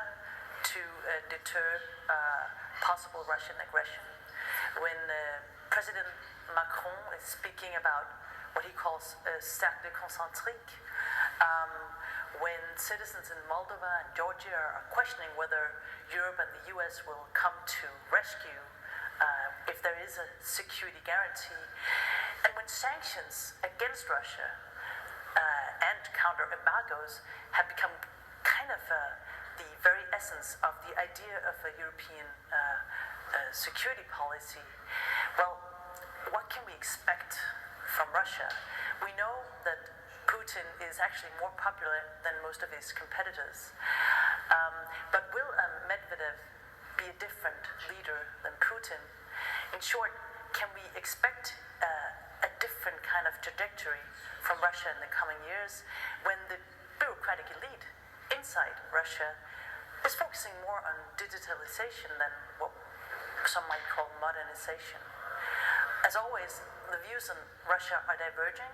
to to deter possible Russian aggression. When President Macron is speaking about what he calls cercle concentrique, when citizens in Moldova and Georgia are questioning whether Europe and the US will come to rescue if there is a security guarantee, and when sanctions against Russia and counter embargoes have become kind of the very essence of the idea of a European security policy, well, what can we expect from Russia? We know that Putin is actually more popular than most of his competitors. But will Medvedev be a different leader than Putin? In short, can we expect a different kind of trajectory from Russia in the coming years when the bureaucratic elite inside Russia is focusing more on digitalization than what some might call modernization? As always, the views on Russia are diverging.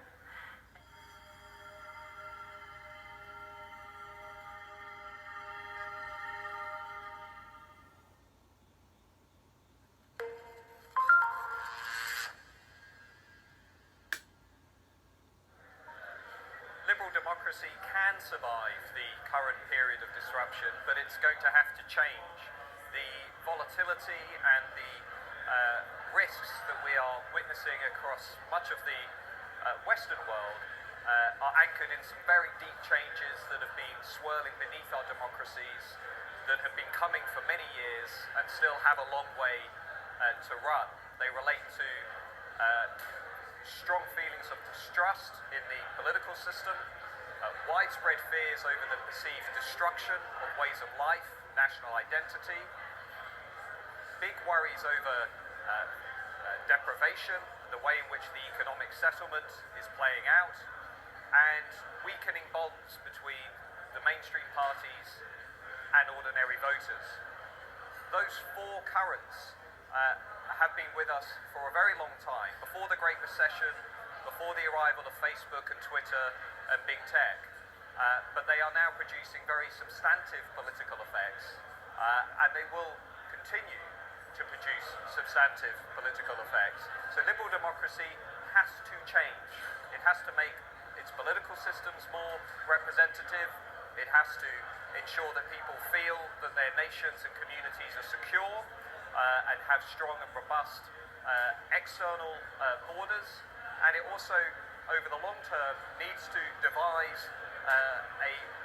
Democracy can survive the current period of disruption, but it's going to have to change. The volatility and the risks that we are witnessing across much of the Western world are anchored in some very deep changes that have been swirling beneath our democracies, that have been coming for many years and still have a long way to run. They relate to strong feelings of distrust in the political system, widespread fears over the perceived destruction of ways of life, national identity, big worries over deprivation, the way in which the economic settlement is playing out, and weakening bonds between the mainstream parties and ordinary voters. Those four currents have been with us for a very long time, before the Great Recession, before the arrival of Facebook and Twitter and big tech, but they are now producing very substantive political effects, and they will continue to produce substantive political effects. So liberal democracy has to change. It has to make its political systems more representative. It has to ensure that people feel that their nations and communities are secure and have strong and robust external borders. And it also, over the long term, needs to devise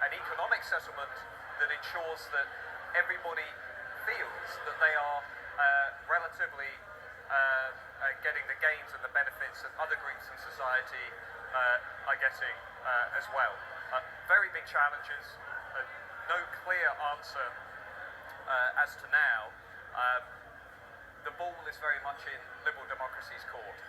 an economic settlement that ensures that everybody feels that they are relatively getting the gains and the benefits that other groups in society are getting as well. Very big challenges, no clear answer as to now. The ball is very much in liberal democracy's court.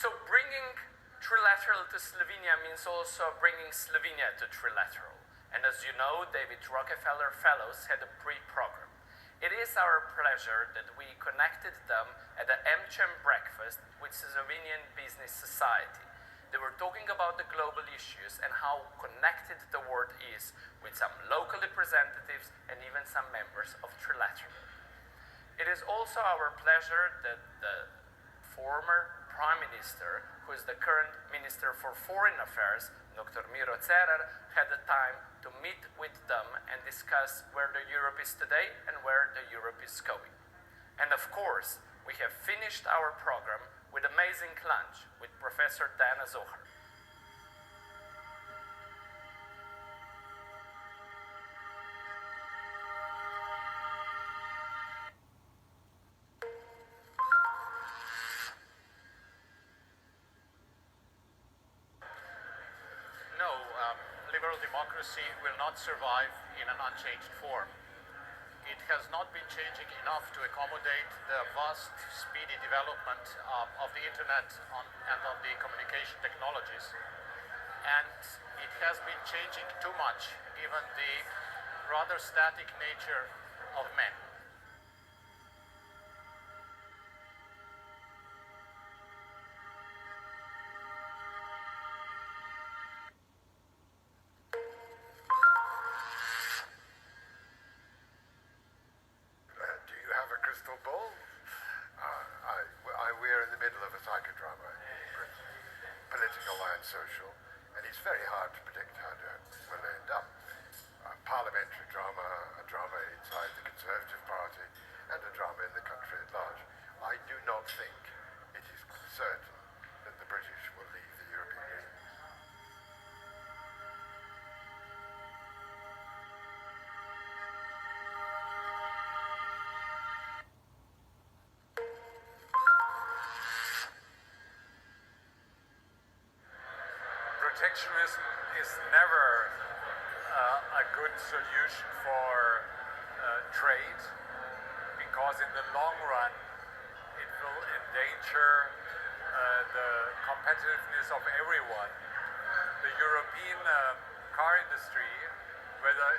So bringing Trilateral to Slovenia means also bringing Slovenia to Trilateral. And as you know, David Rockefeller Fellows had a pre-program. It is our pleasure that we connected them at the MCHEM breakfast with Slovenian Business Society. They were talking about the global issues and how connected the world is, with some local representatives and even some members of Trilateral. It is also our pleasure that the former Prime Minister, who is the current Minister for Foreign Affairs, Dr. Miro Cerar, had the time to meet with them and discuss where the Europe is today and where the Europe is going. And of course, we have finished our program with amazing lunch with Professor Diana Zohar. Democracy will not survive in an unchanged form. It has not been changing enough to accommodate the vast, speedy development of the internet and of the communication technologies. And it has been changing too much given the rather static nature of men. Do you have a crystal ball? We're in the middle of a psychodrama in Britain, political and social, and it's very hard to predict how it will end up. A parliamentary drama, a drama inside the Conservative Party, and a drama in the country at large. I do not think it is certain that the British will leave the European Union. Protectionism is never a good solution for trade, because in the long run it will endanger the competitiveness of everyone. The European car industry, whether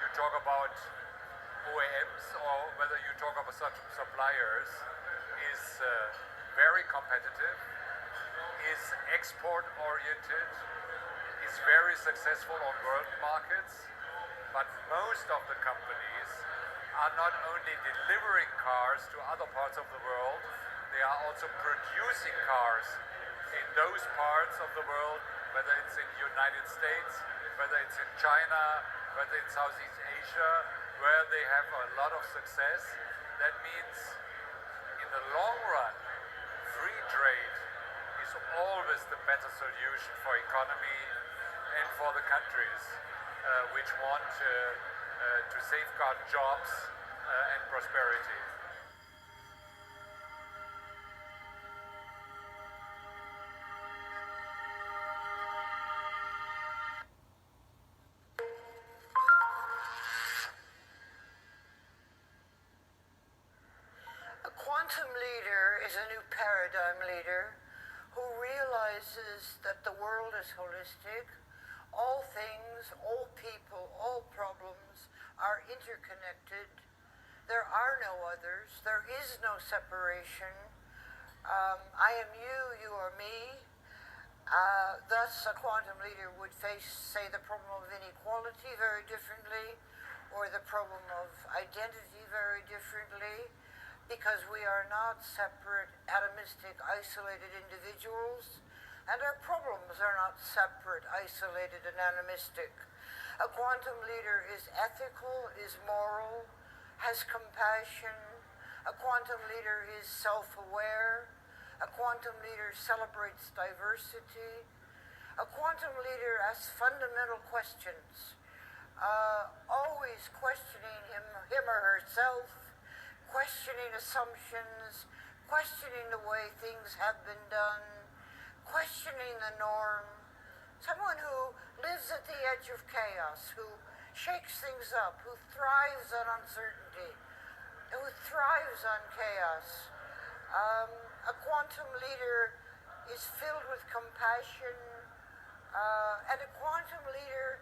you talk about OEMs or whether you talk about such suppliers, is very competitive, is export-oriented, is very successful on world markets, but most of the companies are not only delivering cars to other parts of the world, they are also producing cars in those parts of the world, whether it's in the United States, whether it's in China, whether it's Southeast Asia, where they have a lot of success. That means in the long run, free trade is always the better solution for economy and for the countries which want to safeguard jobs and prosperity. A quantum leader is a new paradigm leader who realizes that the world is holistic. All things, all people, all problems are interconnected. There are no others. There is no separation. I am you, you are me. Thus, a quantum leader would say the problem of inequality very differently, or the problem of identity very differently, because we are not separate, atomistic, isolated individuals, and our problems are not separate, isolated, and animistic. A quantum leader is ethical, is moral, has compassion. A quantum leader is self-aware. A quantum leader celebrates diversity. A quantum leader asks fundamental questions, always questioning him or herself, questioning assumptions, questioning the way things have been done, questioning the norm. Someone who lives at the edge of chaos, who shakes things up, who thrives on uncertainty, who thrives on chaos. A quantum leader is filled with compassion, and a quantum leader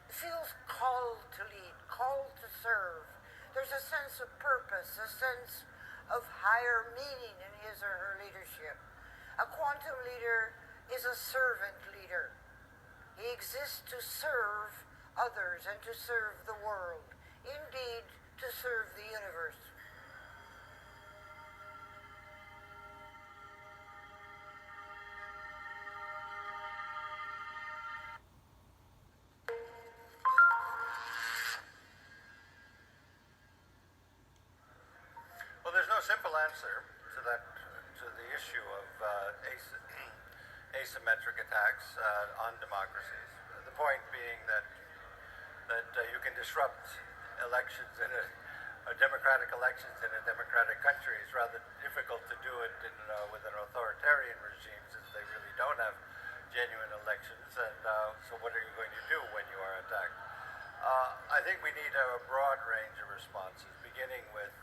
feels called to lead, called to serve. There's a sense of purpose, a sense of higher meaning in his or her leadership. A quantum leader is a servant leader. He exists to serve others and to serve the world, indeed to serve the universe. Well, there's no simple answer to that, to the issue of asymmetric attacks on democracies. The point being that you can disrupt elections in democratic elections in a democratic country. It's rather difficult to do it with an authoritarian regime, since they really don't have genuine elections. And so what are you going to do when you are attacked? I think we need a broad range of responses, beginning with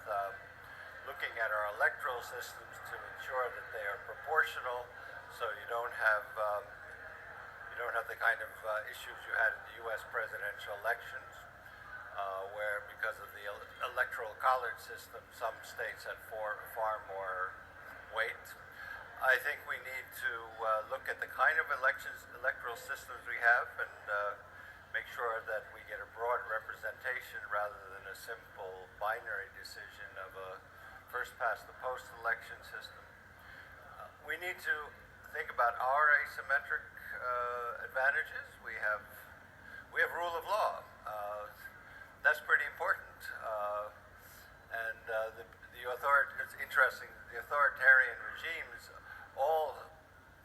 looking at our electoral systems to ensure that they are proportional, so you don't have the kind of issues you had in the U.S. presidential elections. where because of the electoral college system, some states had far more weight. I think we need to look at the kind of electoral systems we have and make sure that we get a broad representation rather than a simple binary decision of a first-past-the-post election system. We need to think about our asymmetric advantages. We have rule of law. That's pretty important. It's interesting. The authoritarian regimes all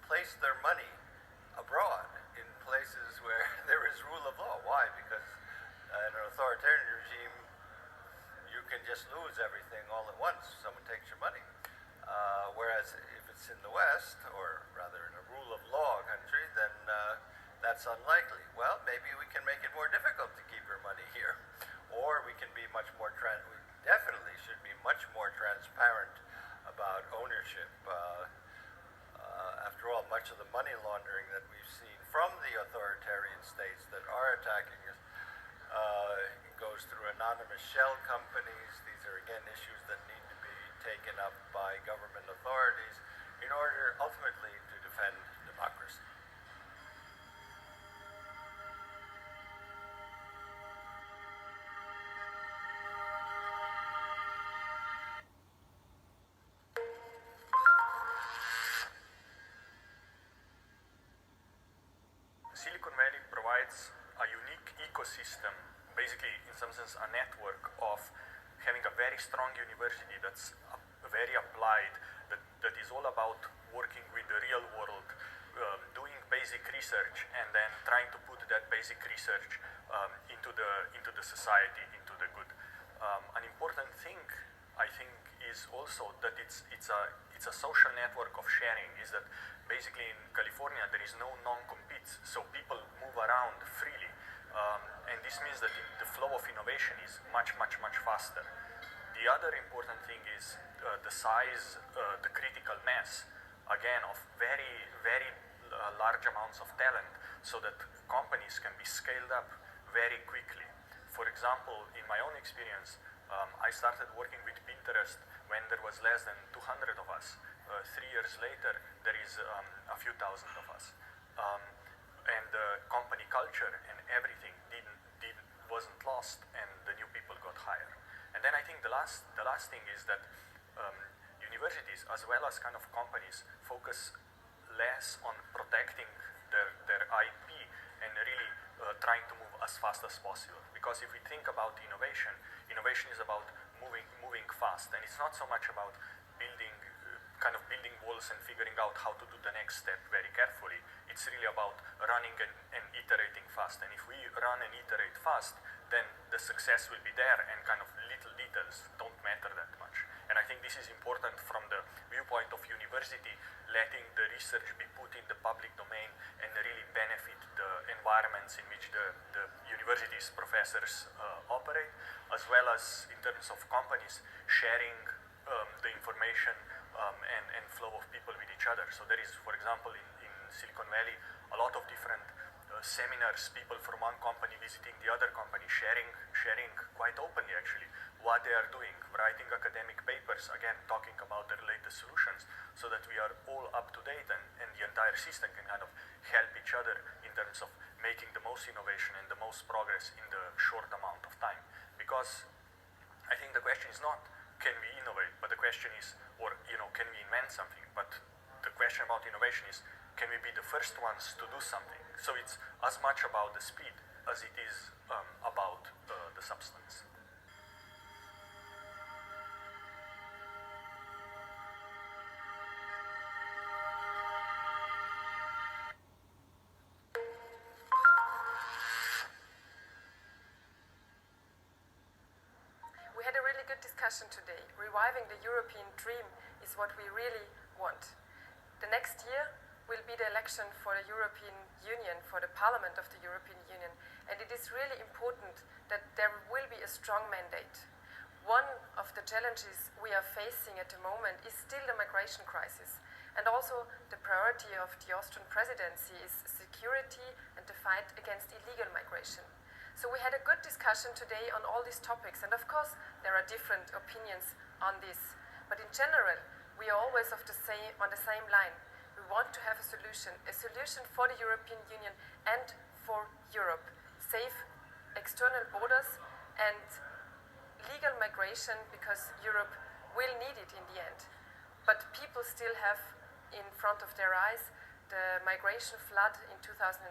place their money abroad in places where there is rule of law. Why? Because in an authoritarian regime, you can just lose everything all at once. Someone takes your money. Whereas if it's in the West, or rather in a rule of law country, then that's unlikely. Well, maybe we can make it more difficult to keep your money here. Or we can be much more, we definitely should be much more transparent about ownership. After all, much of the money laundering that we've seen from the authoritarian states that are attacking us goes through anonymous shell companies. These are, again, issues that need to be taken up by government authorities in order ultimately to defend democracy. Silicon Valley provides a unique ecosystem, basically in some sense a network of having a very strong university that's very applied, that is all about working with the real world, doing basic research and then trying to put that basic research into the society, into the good. An important thing, I think, is also that it's a social network of sharing. Is that basically in California there is no non-competes, so people move around freely, and this means that the flow of innovation is much faster. The other important thing is the size, the critical mass, again, of very large amounts of talent, so that companies can be scaled up very quickly. For example, in my own experience, I started working with Pinterest when there was less than 200 of us. 3 years later, there is a few thousand of us. And the company culture and everything wasn't lost, and the new people got hired. And then I think the last thing is that universities, as well as kind of companies, focus less on protecting their IP and really trying to move as fast as possible. Because if we think about innovation is about moving fast, and it's not so much about building walls and figuring out how to do the next step very carefully. It's really about running and iterating fast. And if we run and iterate fast, then the success will be there, and kind of little details don't matter that much. And I think this is important from the viewpoint of university, letting the research be put in the public domain and really benefit the environments in which the university's professors operate, as well as in terms of companies sharing the information and flow of people with each other. So there is, for example, in Silicon Valley, a lot of different seminars, people from one company visiting the other company, sharing quite openly actually what they are doing, writing academic papers, again talking about their latest solutions, so that we are all up to date, and the entire system can kind of help each other in terms of making the most innovation and the most progress in the short amount of time. Because I think the question is not can we innovate, but the question is, or can we invent something? But the question about innovation is, can we be the first ones to do something? So it's as much about the speed as it is about the substance. We had a really good discussion today. Reviving the European dream is what we really want. The next year will be the election for the European Union, for the Parliament of the European Union, and it is really important that there will be a strong mandate. One of the challenges we are facing at the moment is still the migration crisis, and also the priority of the Austrian presidency is security and the fight against illegal migration. So we had a good discussion today on all these topics, and of course there are different opinions on this. But in general, we are always on the same line. We want to have a solution for the European Union and for Europe. Safe external borders and legal migration, because Europe will need it in the end. But people still have in front of their eyes the migration flood in 2015,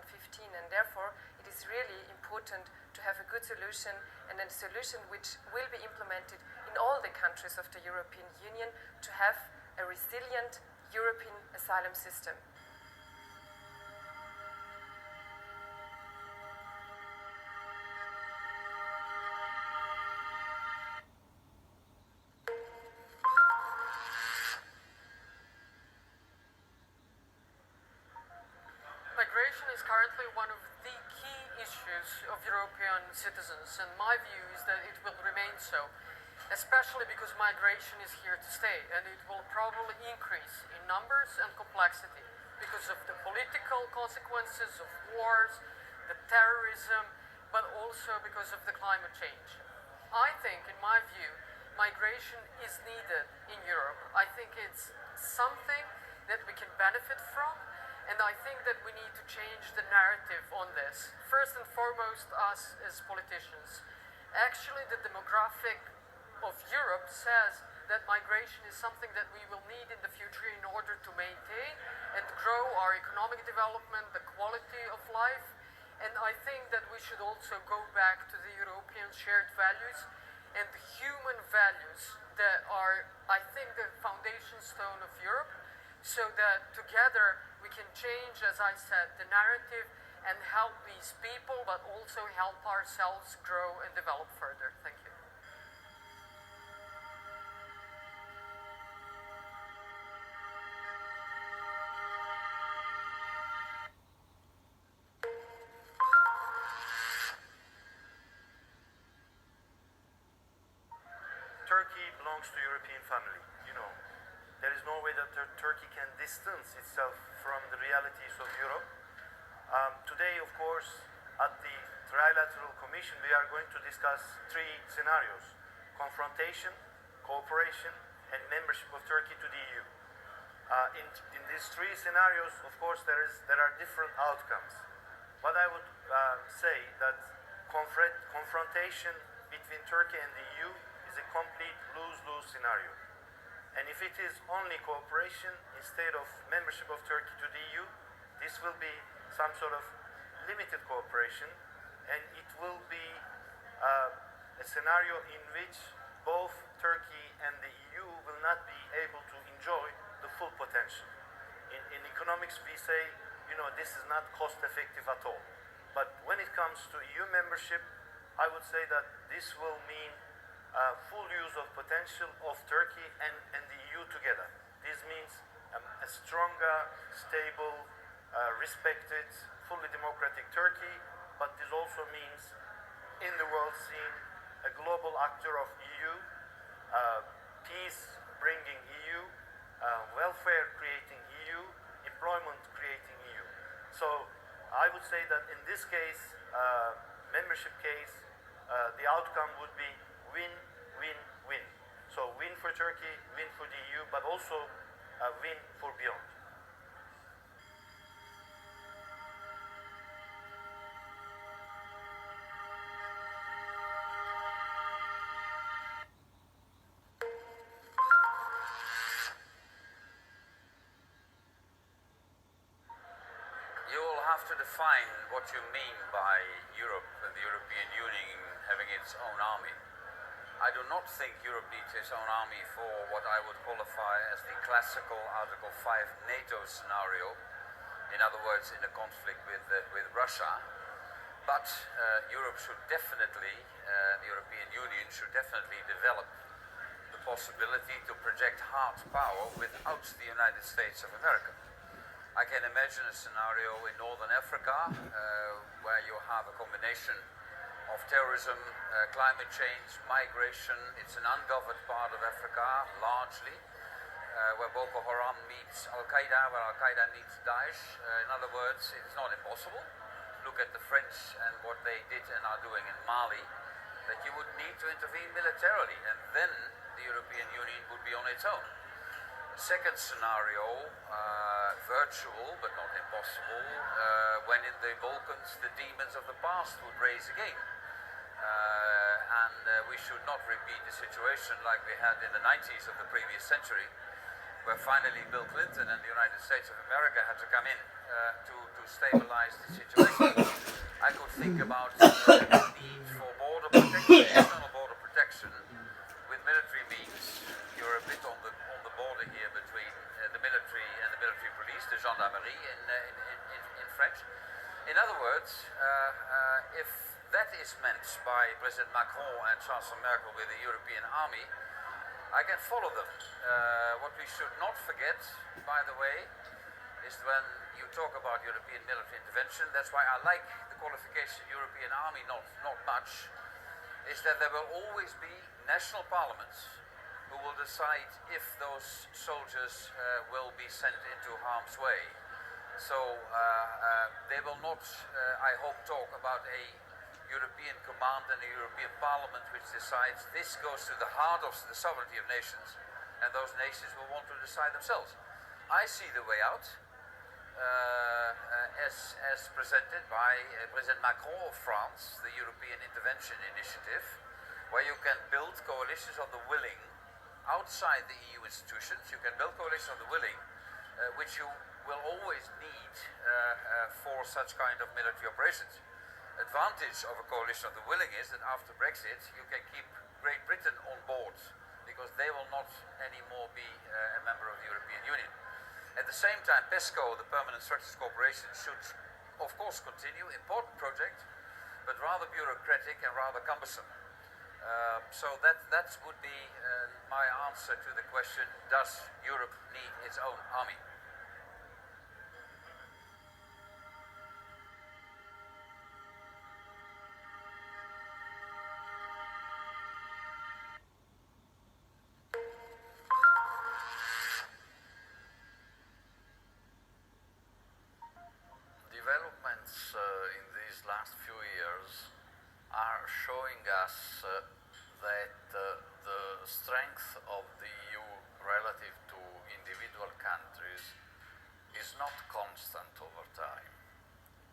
and therefore it is really important to have a good solution, and a solution which will be implemented in all the countries of the European Union, to have a resilient European asylum system. Migration is currently one of the key issues of European citizens, and my view is that it will remain so, especially because migration is here to stay, and it will probably increase in numbers and complexity because of the political consequences of wars, the terrorism, but also because of the climate change. I think, in my view, migration is needed in Europe. I think it's something that we can benefit from, and I think that we need to change the narrative on this. First and foremost, us as politicians. Actually, the demographic of Europe says that migration is something that we will need in the future in order to maintain and grow our economic development, the quality of life. And I think that we should also go back to the European shared values and the human values that are, I think, the foundation stone of Europe, so that together we can change, as I said, the narrative and help these people, but also help ourselves grow and develop further. Thank you. Turkey belongs to European family. You know, there is no way that Turkey can distance itself from the realities of Europe. Today, of course, at the Trilateral Commission, we are going to discuss three scenarios: confrontation, cooperation, and membership of Turkey to the EU. In these three scenarios, of course, there are different outcomes. But I would say that confrontation between Turkey and the EU is a complete lose-lose scenario. And if it is only cooperation instead of membership of Turkey to the EU, this will be some sort of limited cooperation, and it will be a scenario in which both Turkey and the EU will not be able to enjoy the full potential. In economics, we say, you know, this is not cost-effective at all. But when it comes to EU membership, I would say that this will mean full use of potential of Turkey and the EU together. This means a stronger, stable, respected, fully democratic Turkey, but this also means in the world scene a global actor of EU, peace-bringing EU, welfare-creating EU, employment-creating EU. So I would say that in this case, membership case, the outcome would be win, win, win. So win for Turkey, win for the EU, but also win for beyond. You will have to define what you mean by Europe and the European Union having its own army. I do not think Europe needs its own army for what I would qualify as the classical Article 5 NATO scenario, in other words, in a conflict with Russia. But Europe should definitely, the European Union should definitely develop the possibility to project hard power without the United States of America. I can imagine a scenario in Northern Africa where you have a combination of terrorism, climate change, migration. It's an ungoverned part of Africa, largely, where Boko Haram meets Al-Qaeda, where Al-Qaeda meets Daesh. In other words, it's not impossible, look at the French and what they did and are doing in Mali, that you would need to intervene militarily, and then the European Union would be on its own. Second scenario, virtual but not impossible, when in the Balkans the demons of the past would raise again. And we should not repeat the situation like we had in the 90s of the previous century, where finally Bill Clinton and the United States of America had to come in to stabilize the situation. I could think about the need for border protection, external border protection, with military means. You're a bit on the border here between the military and the military police, the gendarmerie in French. In other words, if that is meant by President Macron and Chancellor Merkel with the European army, I can follow them. What we should not forget, by the way, is when you talk about European military intervention, that's why I like the qualification European army not much, is that there will always be national parliaments who will decide if those soldiers will be sent into harm's way. So they will not, I hope, talk about a European command and a European Parliament which decides this goes to the heart of the sovereignty of nations, and those nations will want to decide themselves. I see the way out as presented by President Macron of France, the European Intervention Initiative, where you can build coalitions of the willing outside the EU institutions. You can build coalitions of the willing, which you will always need for such kind of military operations. Advantage of a coalition of the willing is that after Brexit you can keep Great Britain on board, because they will not anymore be a member of the European Union. At the same time, PESCO, the Permanent Structured Cooperation, should of course continue, important project, but rather bureaucratic and rather cumbersome. So that would be my answer to the question, does Europe need its own army? Developments in these last few years are showing us that the strength of the EU relative to individual countries is not constant over time.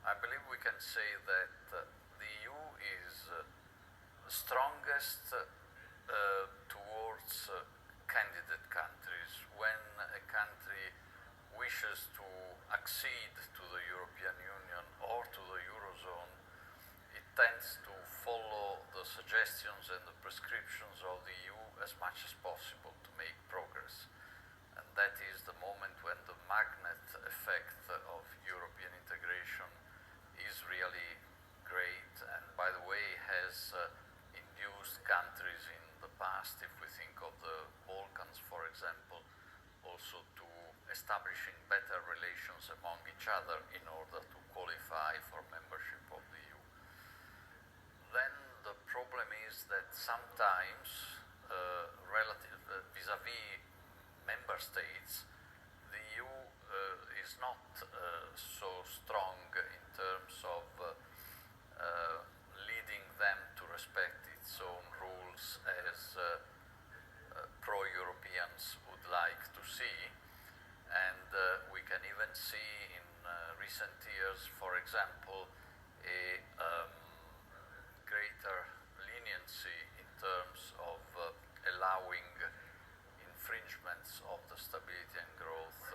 I believe we can say that the EU is strongest towards candidate countries. When a country wishes to accede to the European Union or to the Eurozone, it tends to follow the suggestions and the prescriptions of the EU as much as possible to make progress. And that is the moment when the magnet effect of European integration is really great, and by the way has induced countries in the past, if we think of the Balkans for example, also to establishing better relations among each other in order to qualify for membership of the EU. Then the problem is that sometimes relative vis-à-vis member states, the EU is not so strong in terms of leading them to respect its own rules as pro-Europeans would like to see. And we can even see in recent years, for example, a greater leniency in terms of allowing infringements of the Stability and Growth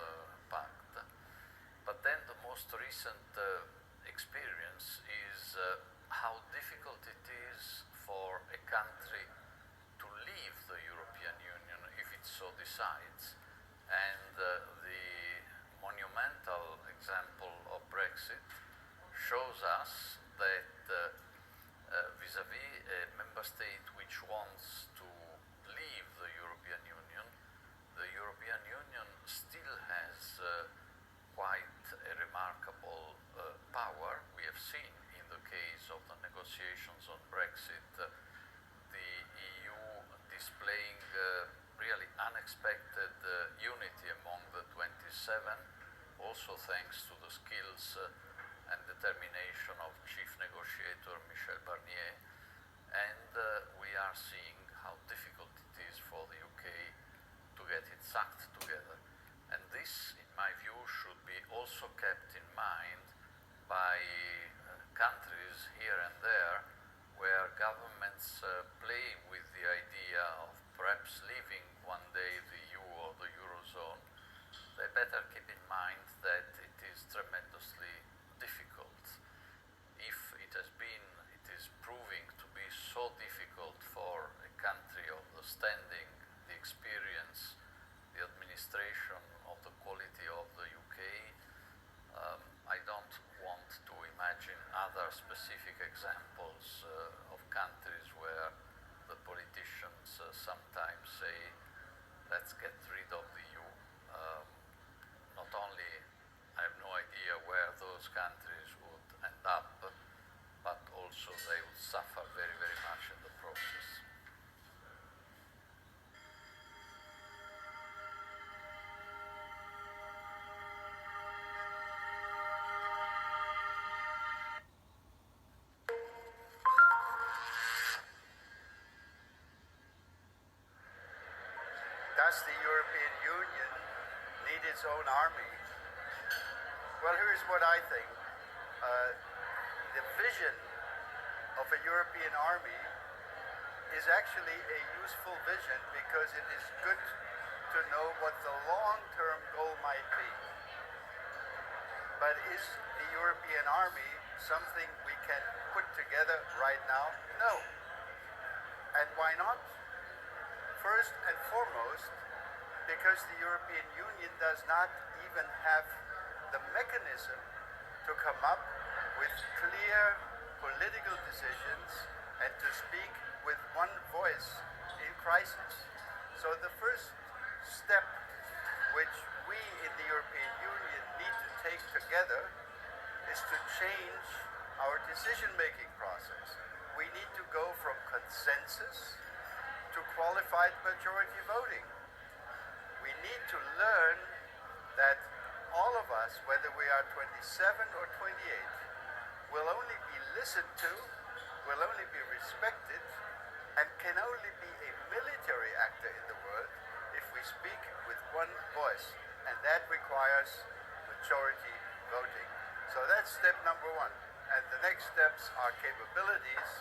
Pact. But then the most recent experience is how difficult it is for a country to leave the European Union if it so decides. And the monumental example of Brexit shows us that vis-à-vis a member state which wants to leave the European Union still has quite a remarkable power. We have seen in the case of the negotiations on Brexit the EU displaying really unexpected unity among the 27, also thanks to the skills and determination of specific examples of countries where the politicians sometimes say, let's get rid of the EU. Not only I have no idea where those countries would end up, but also they would suffer very, very much in the process. Does the European Union need its own army? Well, here's what I think. The vision of a European army is actually a useful vision because it is good to know what the long-term goal might be. But is the European army something we can put together right now? No. And why not? First and foremost, because the European Union does not even have the mechanism to come up with clear political decisions and to speak with one voice in crisis. So the first step which we in the European Union need to take together is to change our decision-making process. We need to go from consensus to qualified majority voting. We need to learn that all of us, whether we are 27 or 28, will only be listened to, will only be respected, and can only be a military actor in the world if we speak with one voice. And that requires majority voting. So that's step number one. And the next steps are capabilities,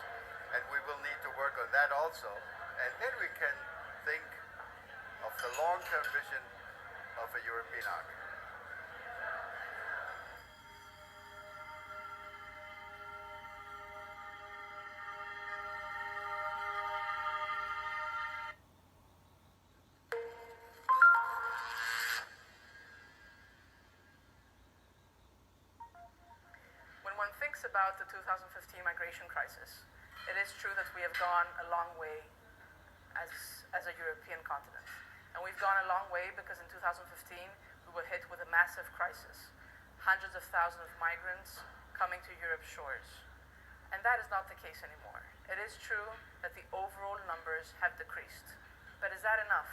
and we will need to work on that also. And then we can think of the long-term vision of a European army. When one thinks about the 2015 migration crisis, it is true that we have gone a long way as a European continent. And we've gone a long way because in 2015 we were hit with a massive crisis. Hundreds of thousands of migrants coming to Europe's shores. And that is not the case anymore. It is true that the overall numbers have decreased. But is that enough?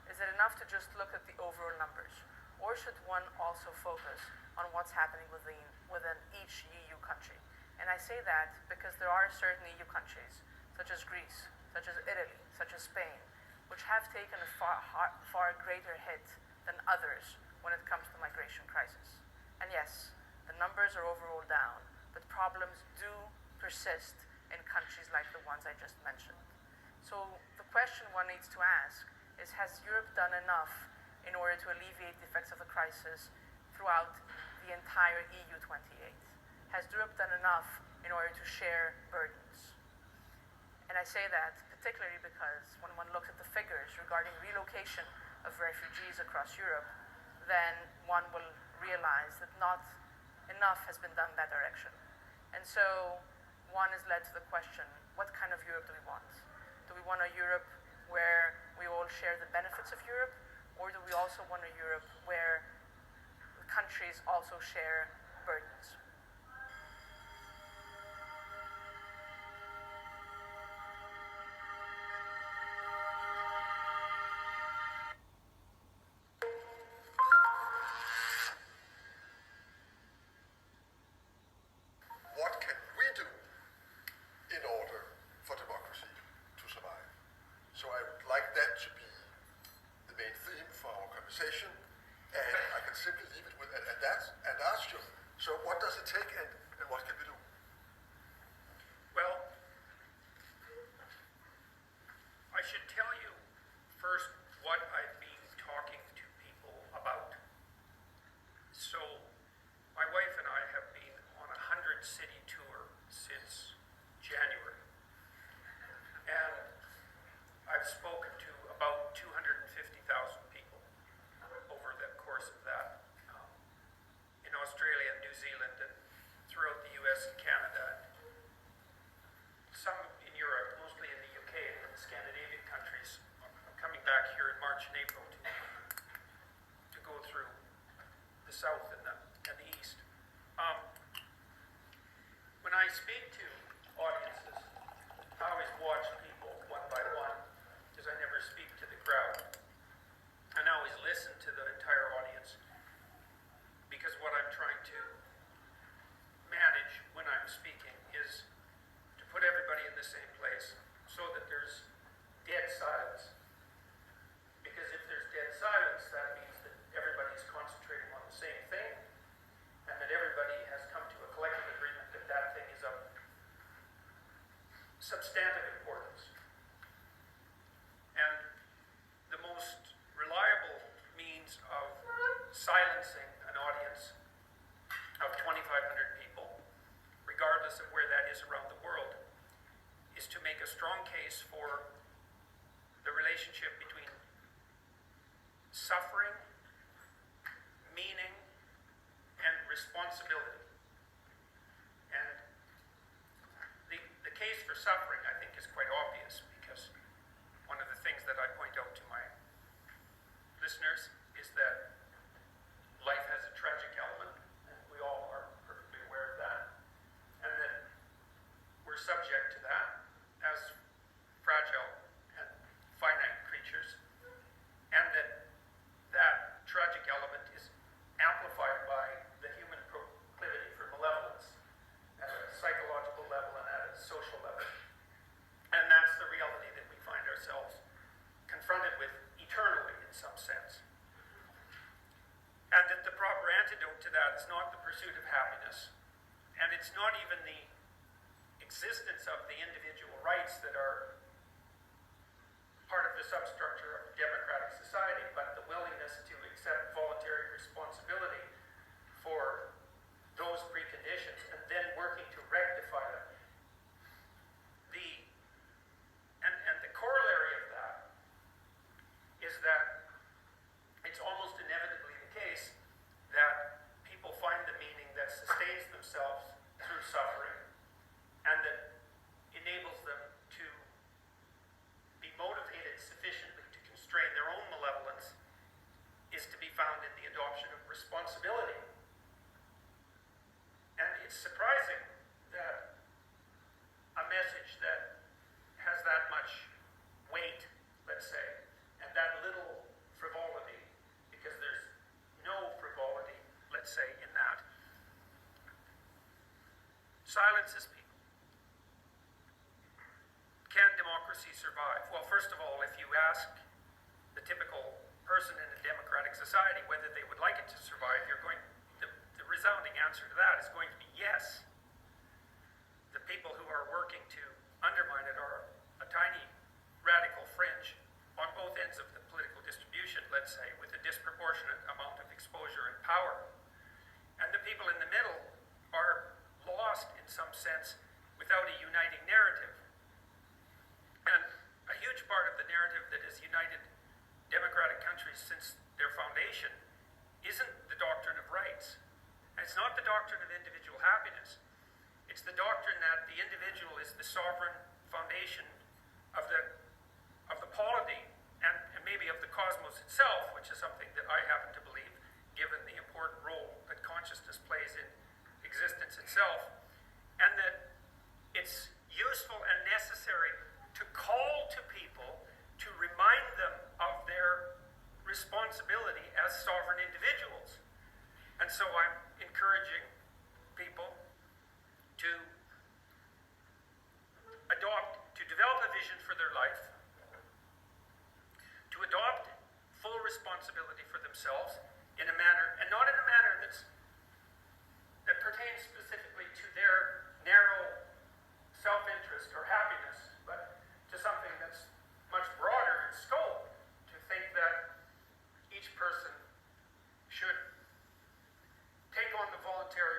Is it enough to just look at the overall numbers? Or should one also focus on what's happening within each EU country? And I say that because there are certain EU countries, such as Greece, such as Italy, such as Spain, which have taken a far greater hit than others when it comes to migration crisis. And yes, the numbers are overall down, but problems do persist in countries like the ones I just mentioned. So the question one needs to ask is, has Europe done enough in order to alleviate the effects of the crisis throughout the entire EU 28? Has Europe done enough in order to share burdens? And I say that particularly because when one looks at the figures regarding relocation of refugees across Europe, then one will realize that not enough has been done in that direction. And so one is led to the question, what kind of Europe do we want? Do we want a Europe where we all share the benefits of Europe, or do we also want a Europe where the countries also share burdens? What can we do in order for democracy to survive? So I would like that to be the main theme for our conversation, and I can simply leave it with at that and ask you, so what does it speak to audiences, I always watch people one by one, because I never speak to the crowd. And I always listen to the entire audience, because what I'm trying to manage when I'm speaking is to put everybody in the same place so that there's dead silence. Because if there's dead silence, that means that everybody's concentrating on the same thing, and that everybody has come to a collective agreement that that thing is of substantive importance. And the most reliable means of silencing an audience of 2,500 people, regardless of where that is around the world, is to make a strong case for the relationship between suffering, meaning, and responsibility. And the case for suffering, I think, is quite obvious, because one of the things that I point out to my listeners is that life has a tragic element, and we all are perfectly aware of that, and that we're subject to that as fragile and finite creatures, and that that tragic element is amplified by the human proclivity for malevolence at a psychological level and at a social level. And that's the reality that we find ourselves confronted with eternally, in some sense. And that the proper antidote to that is not the pursuit of happiness, and it's not even the existence of the individual rights that are part of the substructure of a democratic society, but the willingness to accept voluntary responsibility for those preconditions and then working to rectify them. And the corollary of that is that it's almost inevitably the case that people find the meaning that sustains themselves through suffering and that enables them to be motivated sufficiently to constrain their own malevolence is to be found in the adoption of responsibility. And it's surprising that a message that has that much weight, let's say, and that little frivolity, because there's no frivolity, let's say, in that, silences people. Can democracy survive? Well, first of all, if you ask the typical person in a democratic society whether they would like it to survive, the resounding answer to that is going to be yes. The people who are working to undermine it are a tiny radical fringe on both ends of the political distribution, let's say, with a disproportionate amount of exposure and power. And the people in the middle are lost in some sense without a uniting narrative. And a huge part of the narrative that has united democratic countries since their foundation isn't the doctrine of rights. And it's not the doctrine of individual happiness. It's the doctrine that the individual is the sovereign foundation of the polity and maybe of the cosmos itself, which is something that I happen to believe, given the important role that consciousness plays in existence itself, and that it's useful and necessary to call to people to remind them of their responsibility as sovereign individuals. And so I'm encouraging people to develop a vision for their life, to adopt full responsibility for themselves in a manner, and not in a manner that pertains specifically to their narrow self-interest or happiness, but to something that's much broader in scope, to think that each person should take on the voluntary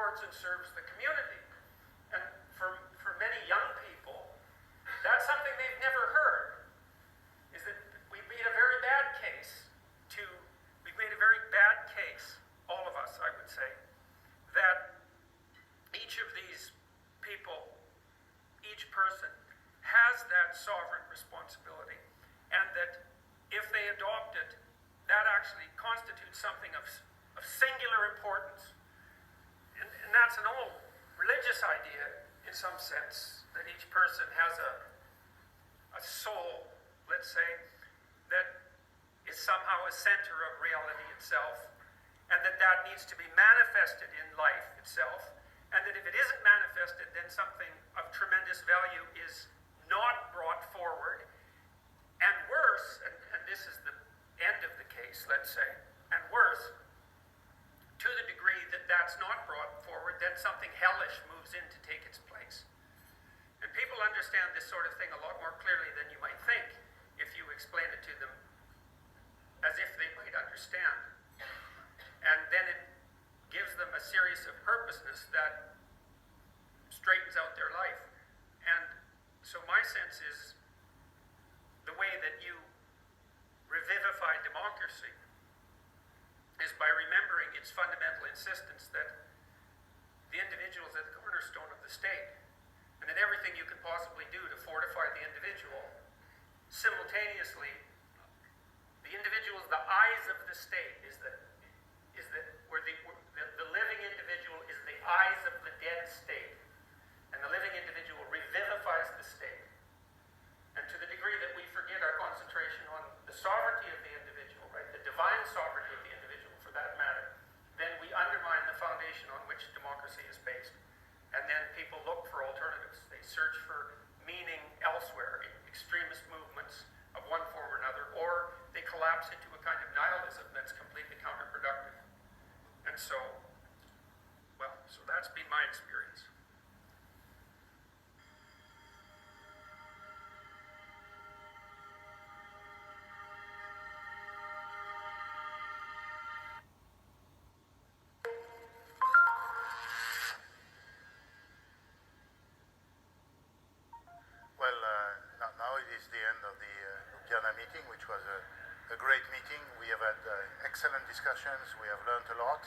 supports and serves the community. And for many young people, that's something they've never heard, is that we've made a very bad case all of us, I would say, that each of these people, each person, has that sovereign responsibility, and that if they adopt it, that actually constitutes something of singular importance. And that's an old religious idea, in some sense, that each person has a soul, let's say, that is somehow a center of reality itself, and that needs to be manifested in life itself, and that if it isn't manifested, then something of tremendous value is not brought forward, and worse, and this is the end of the case, let's say, and worse, to the degree that that's not brought forward, then something hellish moves in to take its place. And people understand this sort of thing a lot more clearly than you might think if you explain it to them as if they might understand. And then it gives them a series of purposeness that straightens out their life. And so my sense is the way that you revivify democracy is by remembering its fundamental insistence that the individual is at the cornerstone of the state, and that everything you can possibly do to fortify the individual, simultaneously, the individual is the eyes of the state, where the living individual is the eyes of the dead state, and the living individual revivifies the state. And to the degree that we forget our concentration on the sovereignty of the individual, right, the divine sovereignty of the individual for that matter, then we undermine the foundation on which democracy is based. And then people look for alternatives. They search for meaning elsewhere in extremist movements of one form or another, or they collapse into a kind of nihilism that's completely counterproductive. And so, so that's been my experience. Well, now it is the end of the Ljubljana meeting, which was a great meeting. We have had excellent discussions. We have learned a lot.